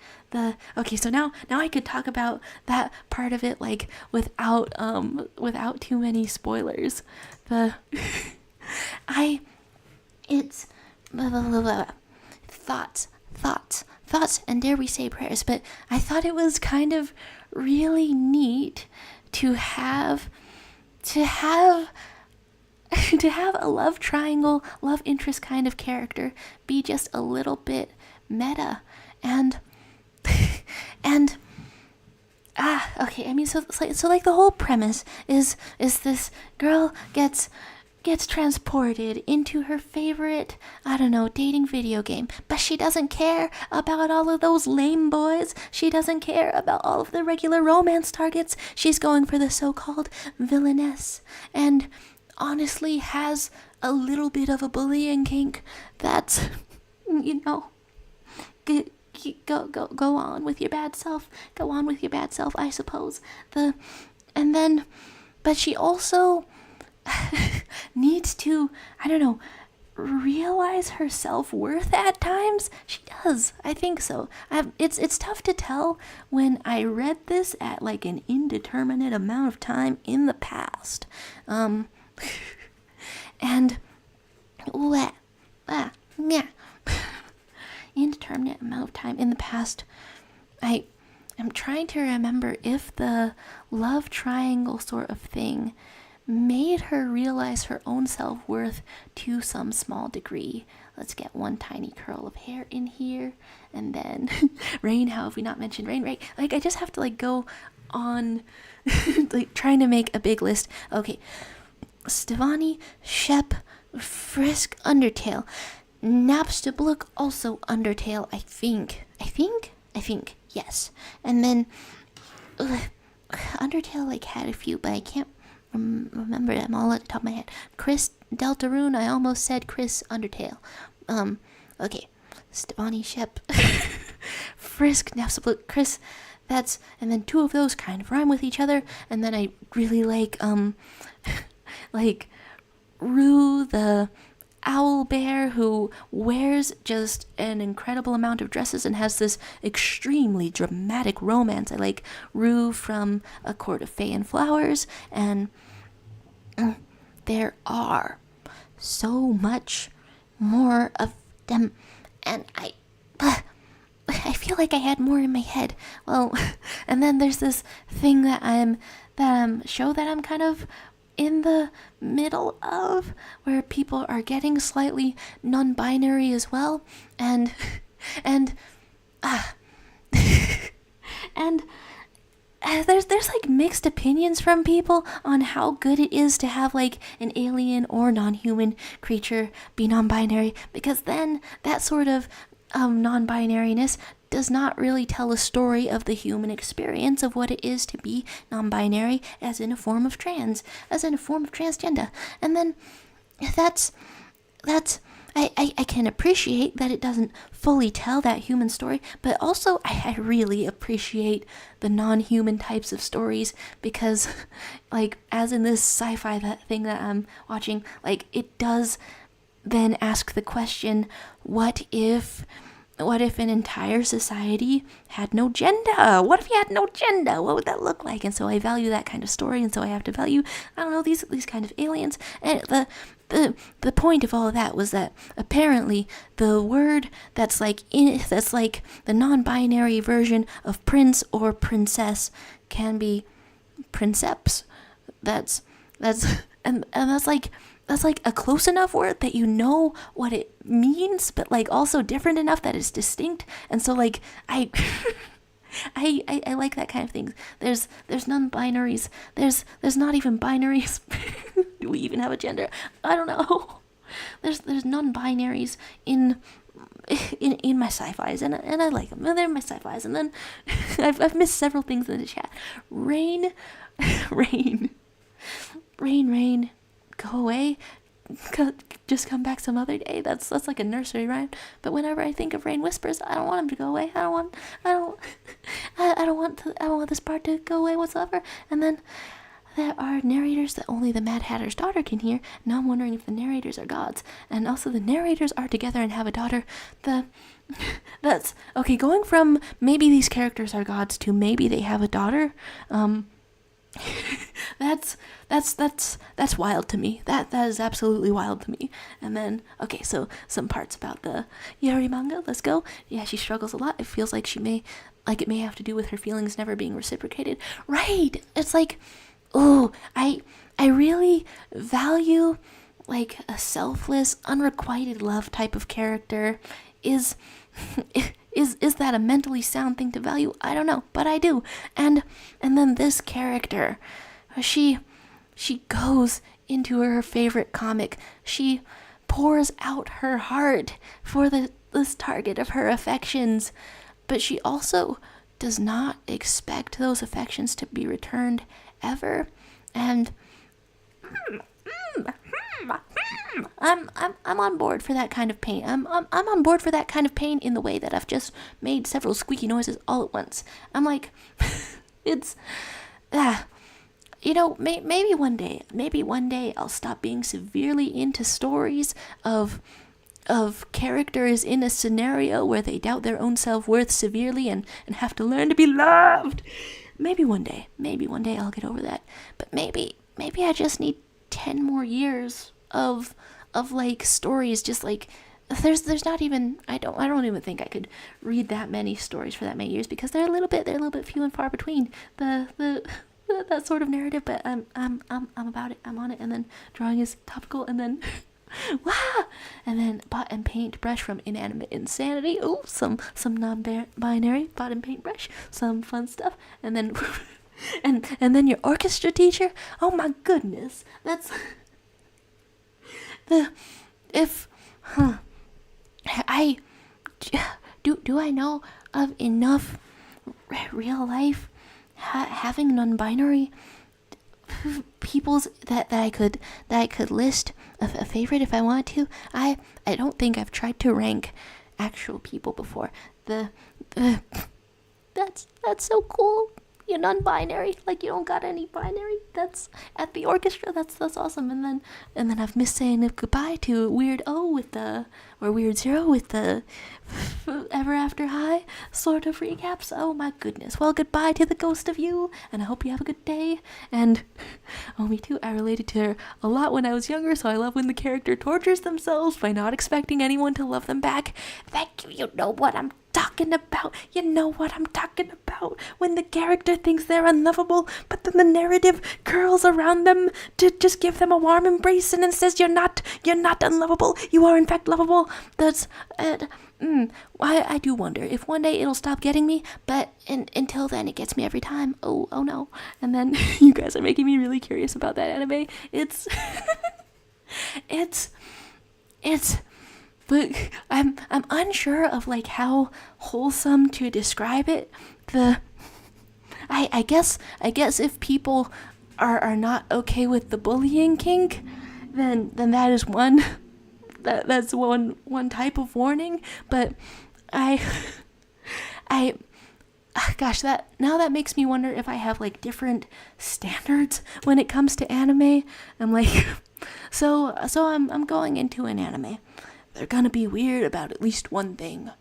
Okay, so now I could talk about that part of it like without too many spoilers. It's thoughts, and dare we say prayers, but I thought it was kind of really neat to have a love triangle, love interest kind of character be just a little bit meta, and okay, I mean, so like the whole premise is this girl gets transported into her favorite, I don't know, dating video game, but she doesn't care about all of those lame boys. She doesn't care about all of the regular romance targets. She's going for the so-called villainess, and honestly has a little bit of a bullying kink. That's, go on with your bad self. Go on with your bad self, I suppose. But she also needs to, I don't know, realize her self-worth at times. She does. I think so. It's tough to tell when I read this at like an indeterminate amount of time in the past. And indeterminate amount of time in the past. I'm trying to remember if the love triangle sort of thing made her realize her own self-worth to some small degree. Let's get one tiny curl of hair in here, and then Rain. How have we not mentioned Rain? Right? Like, I just have to like go on like trying to make a big list. Okay, Stefani, Shep, Frisk, Undertale, Napstablook, also Undertale, I think. I think, yes. And then Undertale like had a few, but I can't remember them all at the top of my head. Chris Deltarune, I almost said Chris Undertale. Okay. Stevani Shep. Frisk, Nafsablut, Chris. That's, and then two of those kind of rhyme with each other. And then I really like, like, Rue the owl bear who wears just an incredible amount of dresses and has this extremely dramatic romance. I like Rue from A Court of Fey and Flowers, and there are so much more of them, and I feel like I had more in my head. Well, and then there's this thing that I'm kind of in the middle of, where people are getting slightly non-binary as well, and there's like mixed opinions from people on how good it is to have like an alien or non-human creature be non-binary, because then that sort of non-binariness does not really tell a story of the human experience of what it is to be non-binary as in a form of transgender. And then that's I can appreciate that it doesn't fully tell that human story, but also I really appreciate the non-human types of stories, because like as in this sci-fi thing that I'm watching, like it does then ask the question, what if an entire society had no gender? What if you had no gender? What would that look like? And so I value that kind of story, and so I have to value, I don't know, these kind of aliens. And the point of all of that was that apparently the word that's like the non-binary version of prince or princess can be princeps. That's like a close enough word that you know what it means, but like also different enough that it's distinct. And so like I like that kind of thing. There's non-binaries. There's not even binaries. Do we even have a gender? I don't know. There's non-binaries in my sci-fis, and I like them. They're my sci-fis. And then I've missed several things in the chat. Rain, go away. Just come back some other day. That's like a nursery rhyme. But whenever I think of Rain Whispers, I don't want him to go away. I don't want this part to go away whatsoever. And then there are narrators that only the Mad Hatter's daughter can hear. Now I'm wondering if the narrators are gods, and also the narrators are together and have a daughter. That's okay. Going from maybe these characters are gods to maybe they have a daughter. That's wild to me. That is absolutely wild to me. And then, okay, so some parts about the Yuri manga. Let's go. Yeah, she struggles a lot. It feels like it may have to do with her feelings never being reciprocated. Right. It's like, oh, I really value like a selfless, unrequited love type of character. Is that a mentally sound thing to value? I don't know, but I do. And then this character, she goes into her favorite comic. She pours out her heart for this target of her affections, but she also does not expect those affections to be returned ever. And I'm on board for that kind of pain. I'm on board for that kind of pain in the way that I've just made several squeaky noises all at once. I'm like, it's, maybe one day I'll stop being severely into stories of characters in a scenario where they doubt their own self-worth severely and have to learn to be loved. Maybe one day I'll get over that. But maybe I just need 10 more years of like stories. Just like there's not even, I don't even think I could read that many stories for that many years, because they're a little bit few and far between, that sort of narrative. But I'm about it. I'm on it. And then drawing is topical, and then wow, and then bot and paint brush from Inanimate Insanity. Oh, some non-binary bot and paint brush, some fun stuff. And then and then your orchestra teacher. Oh my goodness, that's I know enough real life having non-binary peoples that I could list a favorite if I wanted to. I don't think I've tried to rank actual people before. That's so cool. You're non-binary, like you don't got any binary. That's at the orchestra. That's awesome. And then I've missed saying goodbye to Weird O with the, or Weird Zero with the Ever After High sort of recaps. Oh my goodness. Well, goodbye to the ghost of you, and I hope you have a good day. And oh, me too. I related to her a lot when I was younger, so I love when the character tortures themselves by not expecting anyone to love them back. Thank you. You know what I'm talking about. You know what I'm talking about. When the character thinks they're unlovable, but then the narrative curls around them to just give them a warm embrace and then says you're not unlovable. You are in fact lovable. That's I do wonder if one day it'll stop getting me, but until then it gets me every time. Oh no. And then you guys are making me really curious about that anime. It's but I'm unsure of like how wholesome to describe it. I guess if people are not okay with the bullying kink, then that is one that's one type of warning. But gosh, that makes me wonder if I have like different standards when it comes to anime. I'm like so I'm going into an anime. They're gonna be weird about at least one thing.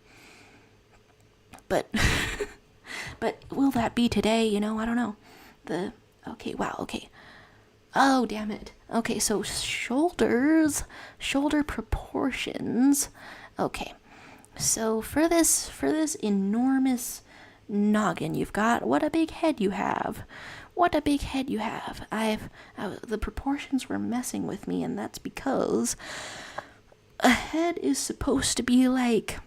But will that be today? I don't know. Okay. Oh, damn it. Okay, so shoulder proportions. Okay. So for this enormous noggin you've got, what a big head you have. The proportions were messing with me, and that's because a head is supposed to be like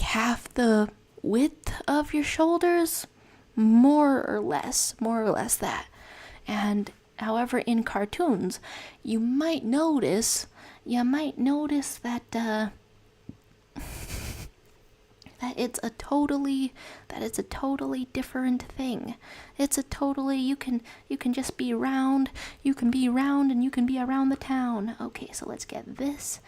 half the width of your shoulders, more or less that. And however, in cartoons, you might notice that that it's a totally different thing. You can just be round. You can be round, and you can be around the town. Okay, so let's get this.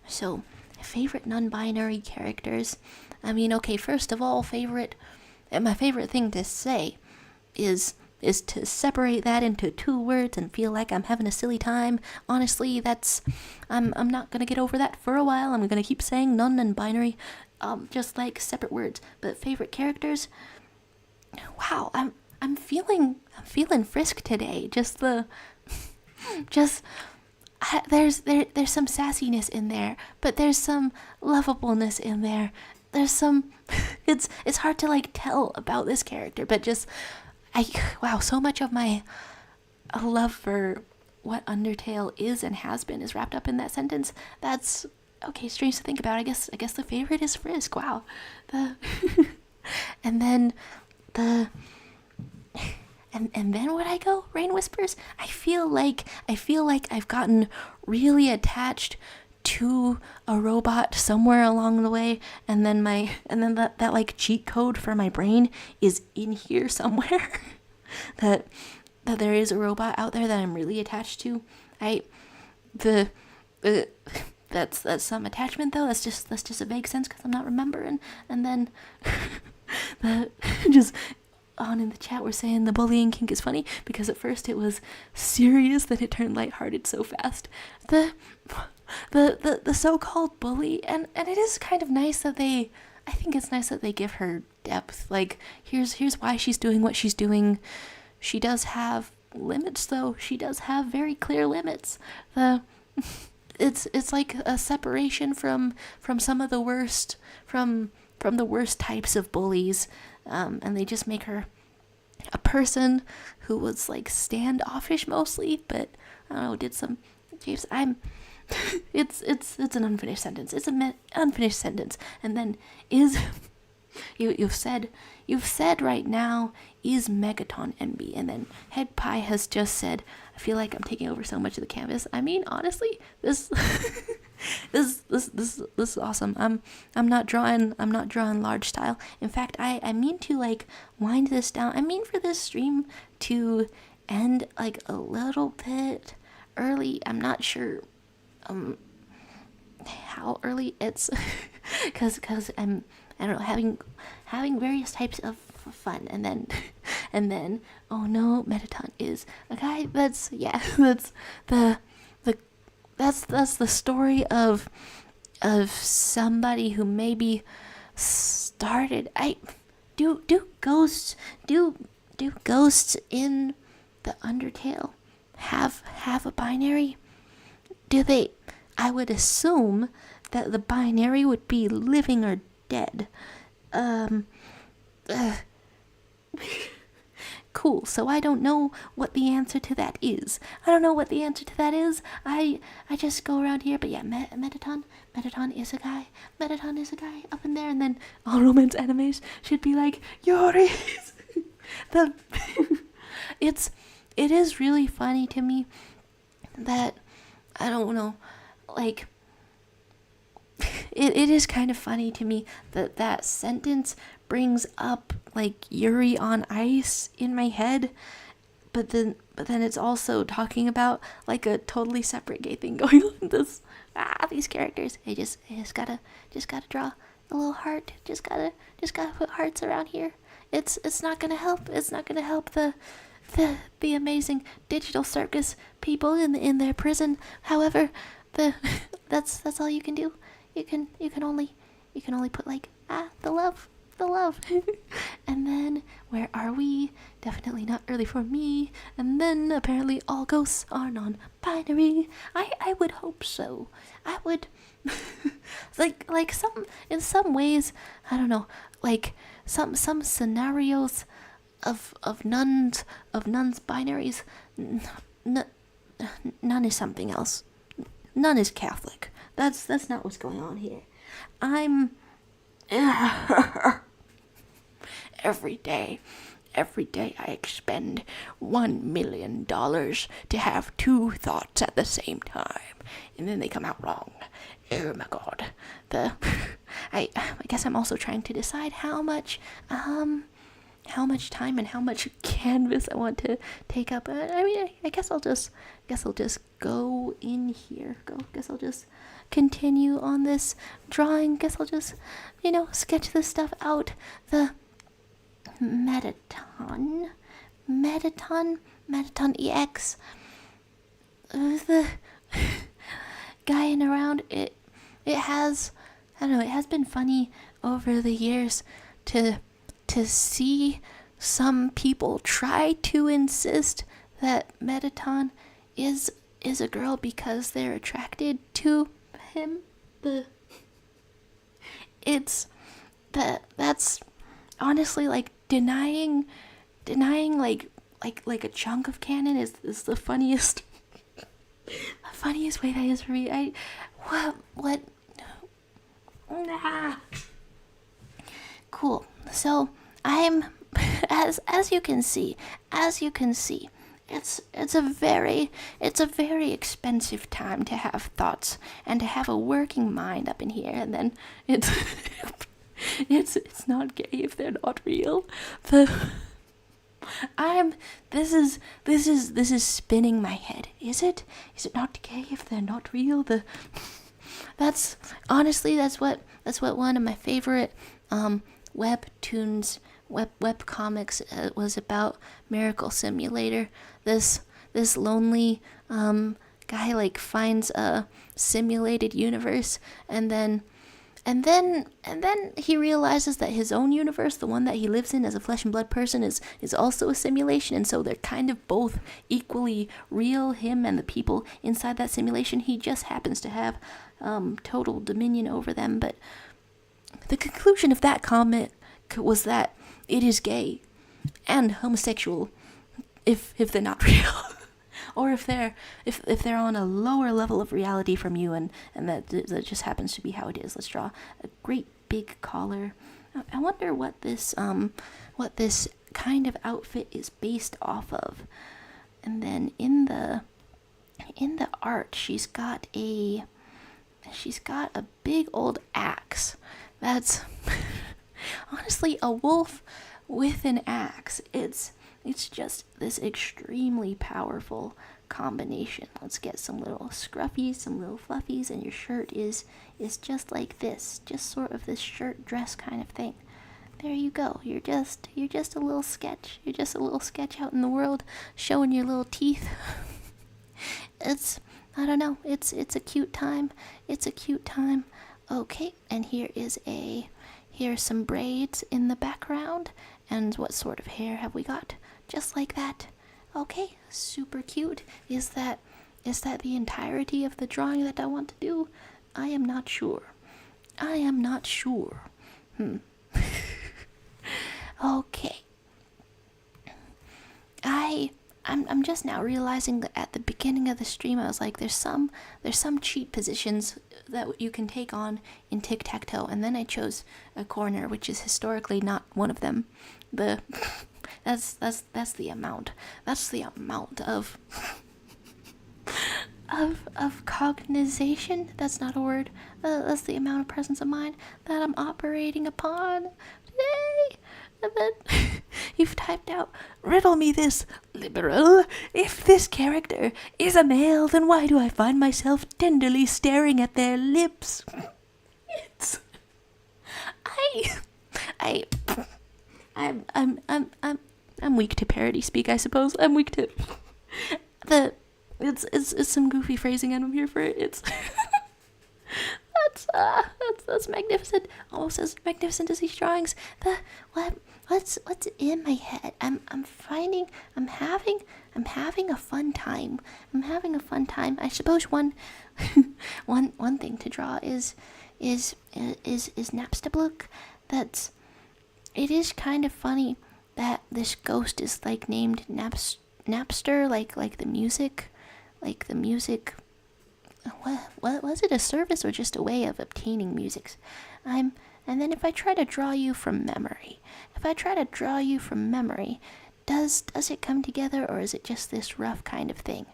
So, favorite non-binary characters. I mean, okay, first of all, my favorite thing to say is to separate that into 2 words and feel like I'm having a silly time. Honestly, I'm not gonna get over that for a while. I'm gonna keep saying non-binary, just like separate words. But favorite characters, wow, I'm feeling Frisk today. There's some sassiness in there, but there's some lovableness in there. There's some it's hard to like tell about this character, but just so much of my love for what Undertale is and has been is wrapped up in that sentence. That's okay, strange to think about. I guess the favorite is Frisk. Wow. And then would I go Rain Whispers? I feel like I've gotten really attached to a robot somewhere along the way, and then that like cheat code for my brain is in here somewhere. that there is a robot out there that I'm really attached to. That's some attachment though. That's just a vague sense because I'm not remembering. And then just on in the chat we're saying the bullying kink is funny because at first it was serious, then it turned lighthearted so fast. The so-called bully, and it is kind of nice that I think it's nice that they give her depth. Like, here's why she's doing what she's doing. She does have limits, though. She does have very clear limits. It's like a separation from some of the worst, from the worst types of bullies, and they just make her a person who was like standoffish mostly, but I don't know, did some. Jeeves, it's an unfinished sentence. It's an unfinished sentence. And then you've said right now is Megaton Envy, and then Head Pie has just said, I feel like I'm taking over so much of the canvas. I mean, honestly, this This is awesome. I'm not drawing large style. In fact, I mean to like wind this down. I mean for this stream to end like a little bit early. I'm not sure how early it's cuz I don't know, having various types of fun, and then oh no, Metaton is a guy. That's the story of somebody who maybe started. Do ghosts in the Undertale have a binary? Do they? I would assume that the binary would be living or dead. Cool. So I don't know what the answer to that is. I just go around here, but yeah, Metaton is a guy. Metaton is a guy up in there, and then all romance animes should be like Yori's. It is really funny to me that, I don't know, like, it is kind of funny to me that sentence brings up like Yuri on Ice in my head, but then it's also talking about like a totally separate gay thing going on. These characters, I just gotta draw a little heart. Just gotta put hearts around here. It's not gonna help. It's not gonna help the amazing digital circus people in their prison. However, that's all you can do. You can only put like the love. And then where are we? Definitely not early for me. And then apparently all ghosts are non-binary. I would hope so. I would like some, in some ways, I don't know, like some scenarios of nuns binaries. None is something else. None is Catholic. That's not what's going on here. Every day I expend $1 million to have two thoughts at the same time, and then they come out wrong. Oh my god. I guess I'm also trying to decide how much time and how much canvas I want to take up. I mean, I guess I'll just go in here. Guess I'll just continue on this drawing. Guess I'll just, sketch this stuff out. The Metaton EX. The guying around. It has, I don't know, it has been funny over the years to see some people try to insist that Metaton is a girl because they're attracted to him. That's honestly like denying like a chunk of canon is the funniest way that is for me. What cool. So I'm as you can see, it's a very expensive time to have thoughts and to have a working mind up in here, and then it's not gay if they're not real. This is spinning my head. Is it not gay if they're not real? That's what one of my favorite WEBTOONs web comics was about. Miracle Simulator. This lonely guy like finds a simulated universe, and then he realizes that his own universe, the one that he lives in as a flesh and blood person, is also a simulation, and so they're kind of both equally real, him and the people inside that simulation. He just happens to have total dominion over them. But the conclusion of that comic was that it is gay and homosexual if they're not real. Or if they're on a lower level of reality from you, and that just happens to be how it is. Let's draw a great big collar. I wonder what this kind of outfit is based off of. And then in the art, she's got a she's got a big old axe. That's honestly a wolf with an axe. It's just this extremely powerful combination. Let's get some little scruffies, some little fluffies, and your shirt is just like this, just sort of this shirt dress kind of thing. There you go. You're just a little sketch. You're just a little sketch out in the world, showing your little teeth. I don't know. It's a cute time. It's a cute time. Okay, and here's some braids in the background. And what sort of hair have we got? Just like that. Okay, super cute. Is that the entirety of the drawing that I want to do? I am not sure. Okay. I'm just now realizing that at the beginning of the stream I was like, there's some cheat positions that you can take on in tic-tac-toe, and then I chose a corner, which is historically not one of them. That's the amount. That's the amount of cognization. That's not a word. That's the amount of presence of mind that I'm operating upon today. And then you've typed out, riddle me this, liberal. If this character is a male, then why do I find myself tenderly staring at their lips? I'm weak to parody speak, I suppose. I'm weak to it's some goofy phrasing and I'm here for it. It's that's magnificent. Almost as magnificent as these drawings. What's in my head? I'm having a fun time. I suppose one thing to draw is Napstablook. It is kind of funny that this ghost is like named Napster, like the music. What was it, a service or just a way of obtaining music? And then if I try to draw you from memory, does it come together, or is it just this rough kind of thing?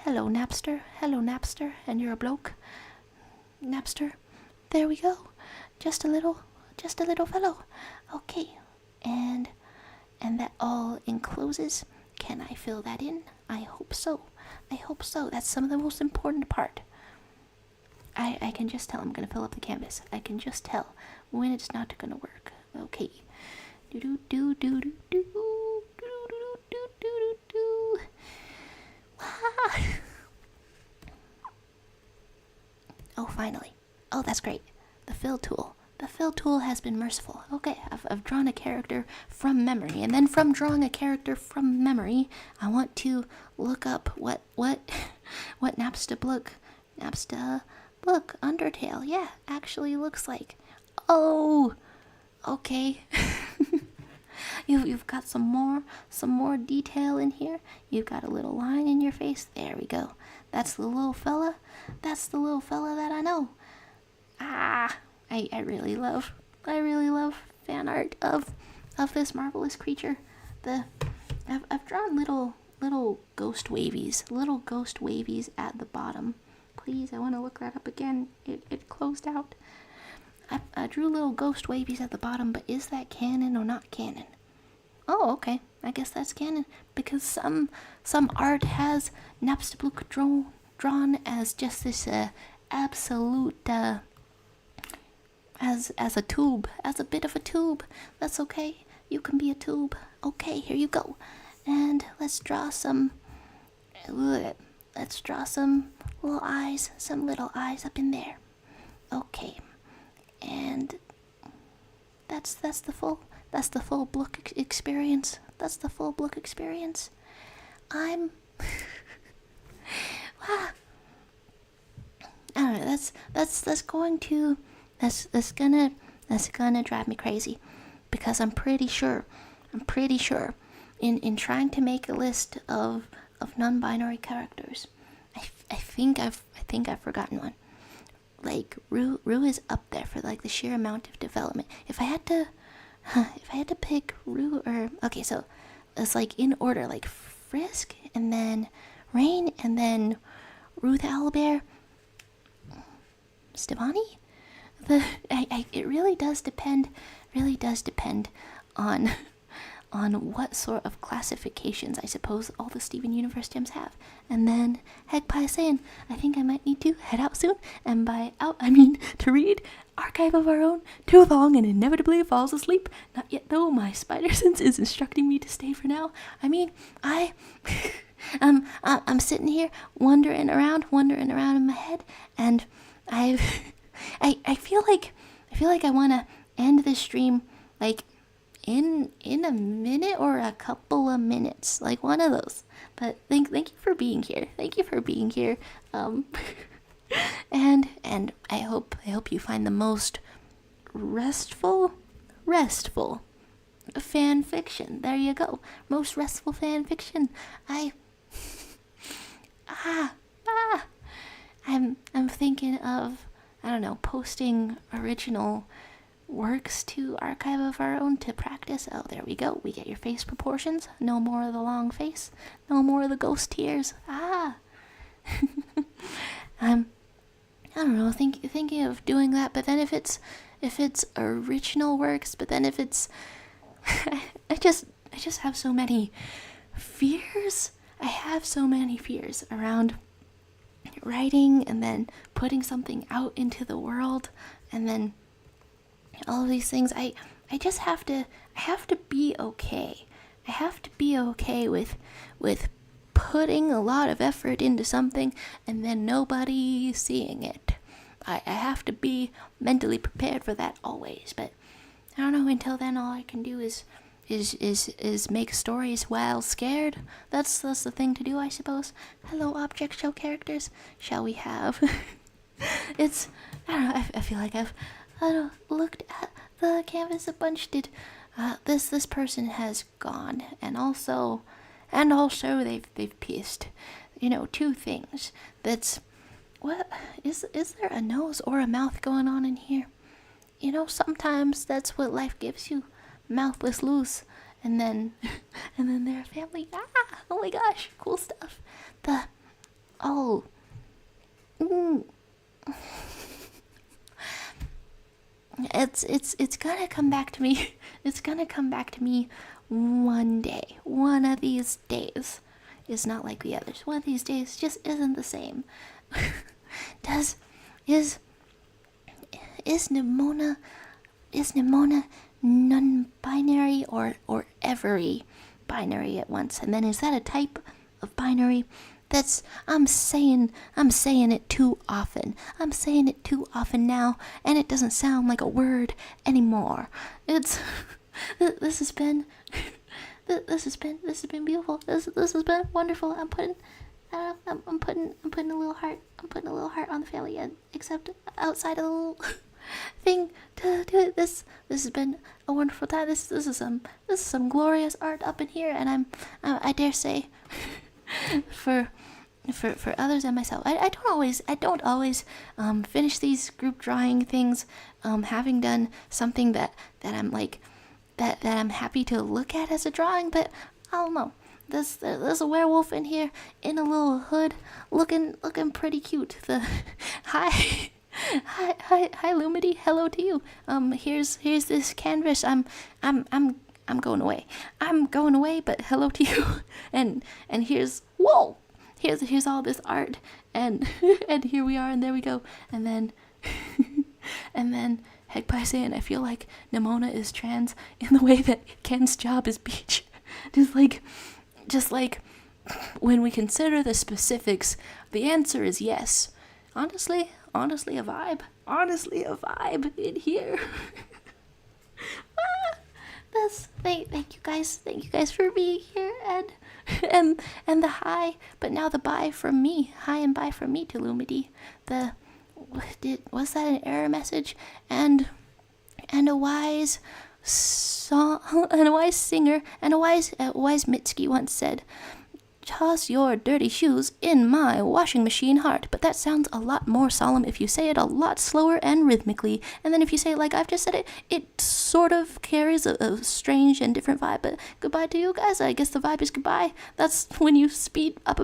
Hello Napster, and you're a bloke. Napster, there we go. Just a little fellow. Okay, and that all encloses. Can I fill that in? I hope so. That's some of the most important part. I can just tell I'm gonna fill up the canvas. I can just tell when it's not gonna work. Okay. Oh, finally. Oh, that's great. The fill tool. The fill tool has been merciful. Okay, I've drawn a character from memory, and then from drawing a character from memory, I want to look up what Napstablook Undertale, yeah, actually looks like. Oh, okay. You've got some more detail in here. You've got a little line in your face. There we go. That's the little fella. That's the little fella that I know. I really love fan art of this marvelous creature. I've drawn little ghost wavies at the bottom. Please, I want to look that up again. It closed out. I drew little ghost wavies at the bottom, but is that canon or not canon? Oh, okay. I guess that's canon, because some art has Napstablook drawn as just this absolute as a tube, as a bit of a tube. That's okay. You can be a tube. Okay, here you go. And let's draw some little eyes up in there. Okay. And that's the full Blook experience. I'm I don't know, that's gonna drive me crazy, because I'm pretty sure in trying to make a list of non-binary characters, I think I've forgotten one. Like Rue is up there for like the sheer amount of development. If I had to pick Rue, or okay, so it's like in order, like Frisk, and then Rain, and then Rue the Owlbear. Stevani? It really does depend on what sort of classifications I suppose all the Steven Universe gyms have. And then heck by saying, I think I might need to head out soon, and by out I mean to read Archive of Our Own, too long and inevitably falls asleep. Not yet though, my spider sense is instructing me to stay for now. I mean, I'm sitting here wandering around in my head, and I feel like I want to end this stream like in a minute or a couple of minutes, like one of those. But thank you for being here. And I hope you find the most restful fan fiction. There you go. Most restful fan fiction. I'm thinking of, I don't know, posting original works to Archive of Our Own to practice. Oh, there we go. We get your face proportions. No more of the long face. No more of the ghost tears. I don't know. Thinking of doing that, but then if it's original works, but then if it's, I just have so many fears. I have so many fears around writing and then putting something out into the world, and then all of these things. I have to be okay. I have to be okay with putting a lot of effort into something and then nobody seeing it. I have to be mentally prepared for that always. But I don't know, until then all I can do is make stories while scared. That's the thing to do, I suppose. Hello, object show characters. Shall we have I don't know, I feel like I've looked at the canvas a bunch. Did this person has gone, and also they've pieced, two things. That's, what is there a nose or a mouth going on in here? Sometimes that's what life gives you. Mouthless loose, and then they're a family. Oh my gosh, cool stuff. It's gonna come back to me. It's gonna come back to me one day. One of these days is not like the others. One of these days just isn't the same. Is Nimona non-binary or every binary at once? And then is that a type of binary? That's, I'm saying it too often. I'm saying it too often now, and it doesn't sound like a word anymore. This has been beautiful. This has been wonderful. I'm putting a little heart. I'm putting a little heart on the family end, except outside of the little thing to do it. This has been a wonderful time. This is some glorious art up in here, and I dare say for others and myself, I don't always finish these group drawing things having done something that I'm like that I'm happy to look at as a drawing. But I don't know, there's a werewolf in here in a little hood looking pretty cute. Hi Lumity, hello to you. Here's this canvas. I'm going away. I'm going away, but hello to you. And here's all this art, and here we are, and there we go. And then heck by saying, I feel like Nimona is trans in the way that Ken's job is beach. Just like when we consider the specifics, the answer is yes. Honestly a vibe in here. Thank you guys for being here, and the hi, but now the bye from me. Hi and bye from me to Lumity. Was that an error message? And a wise song, and a wise singer, and a wise Mitski once said, "Toss your dirty shoes in my washing machine heart." But that sounds a lot more solemn if you say it a lot slower and rhythmically. And then if you say it like I've just said it, it sort of carries a strange and different vibe. But goodbye to you guys. I guess the vibe is goodbye. That's when you speed up a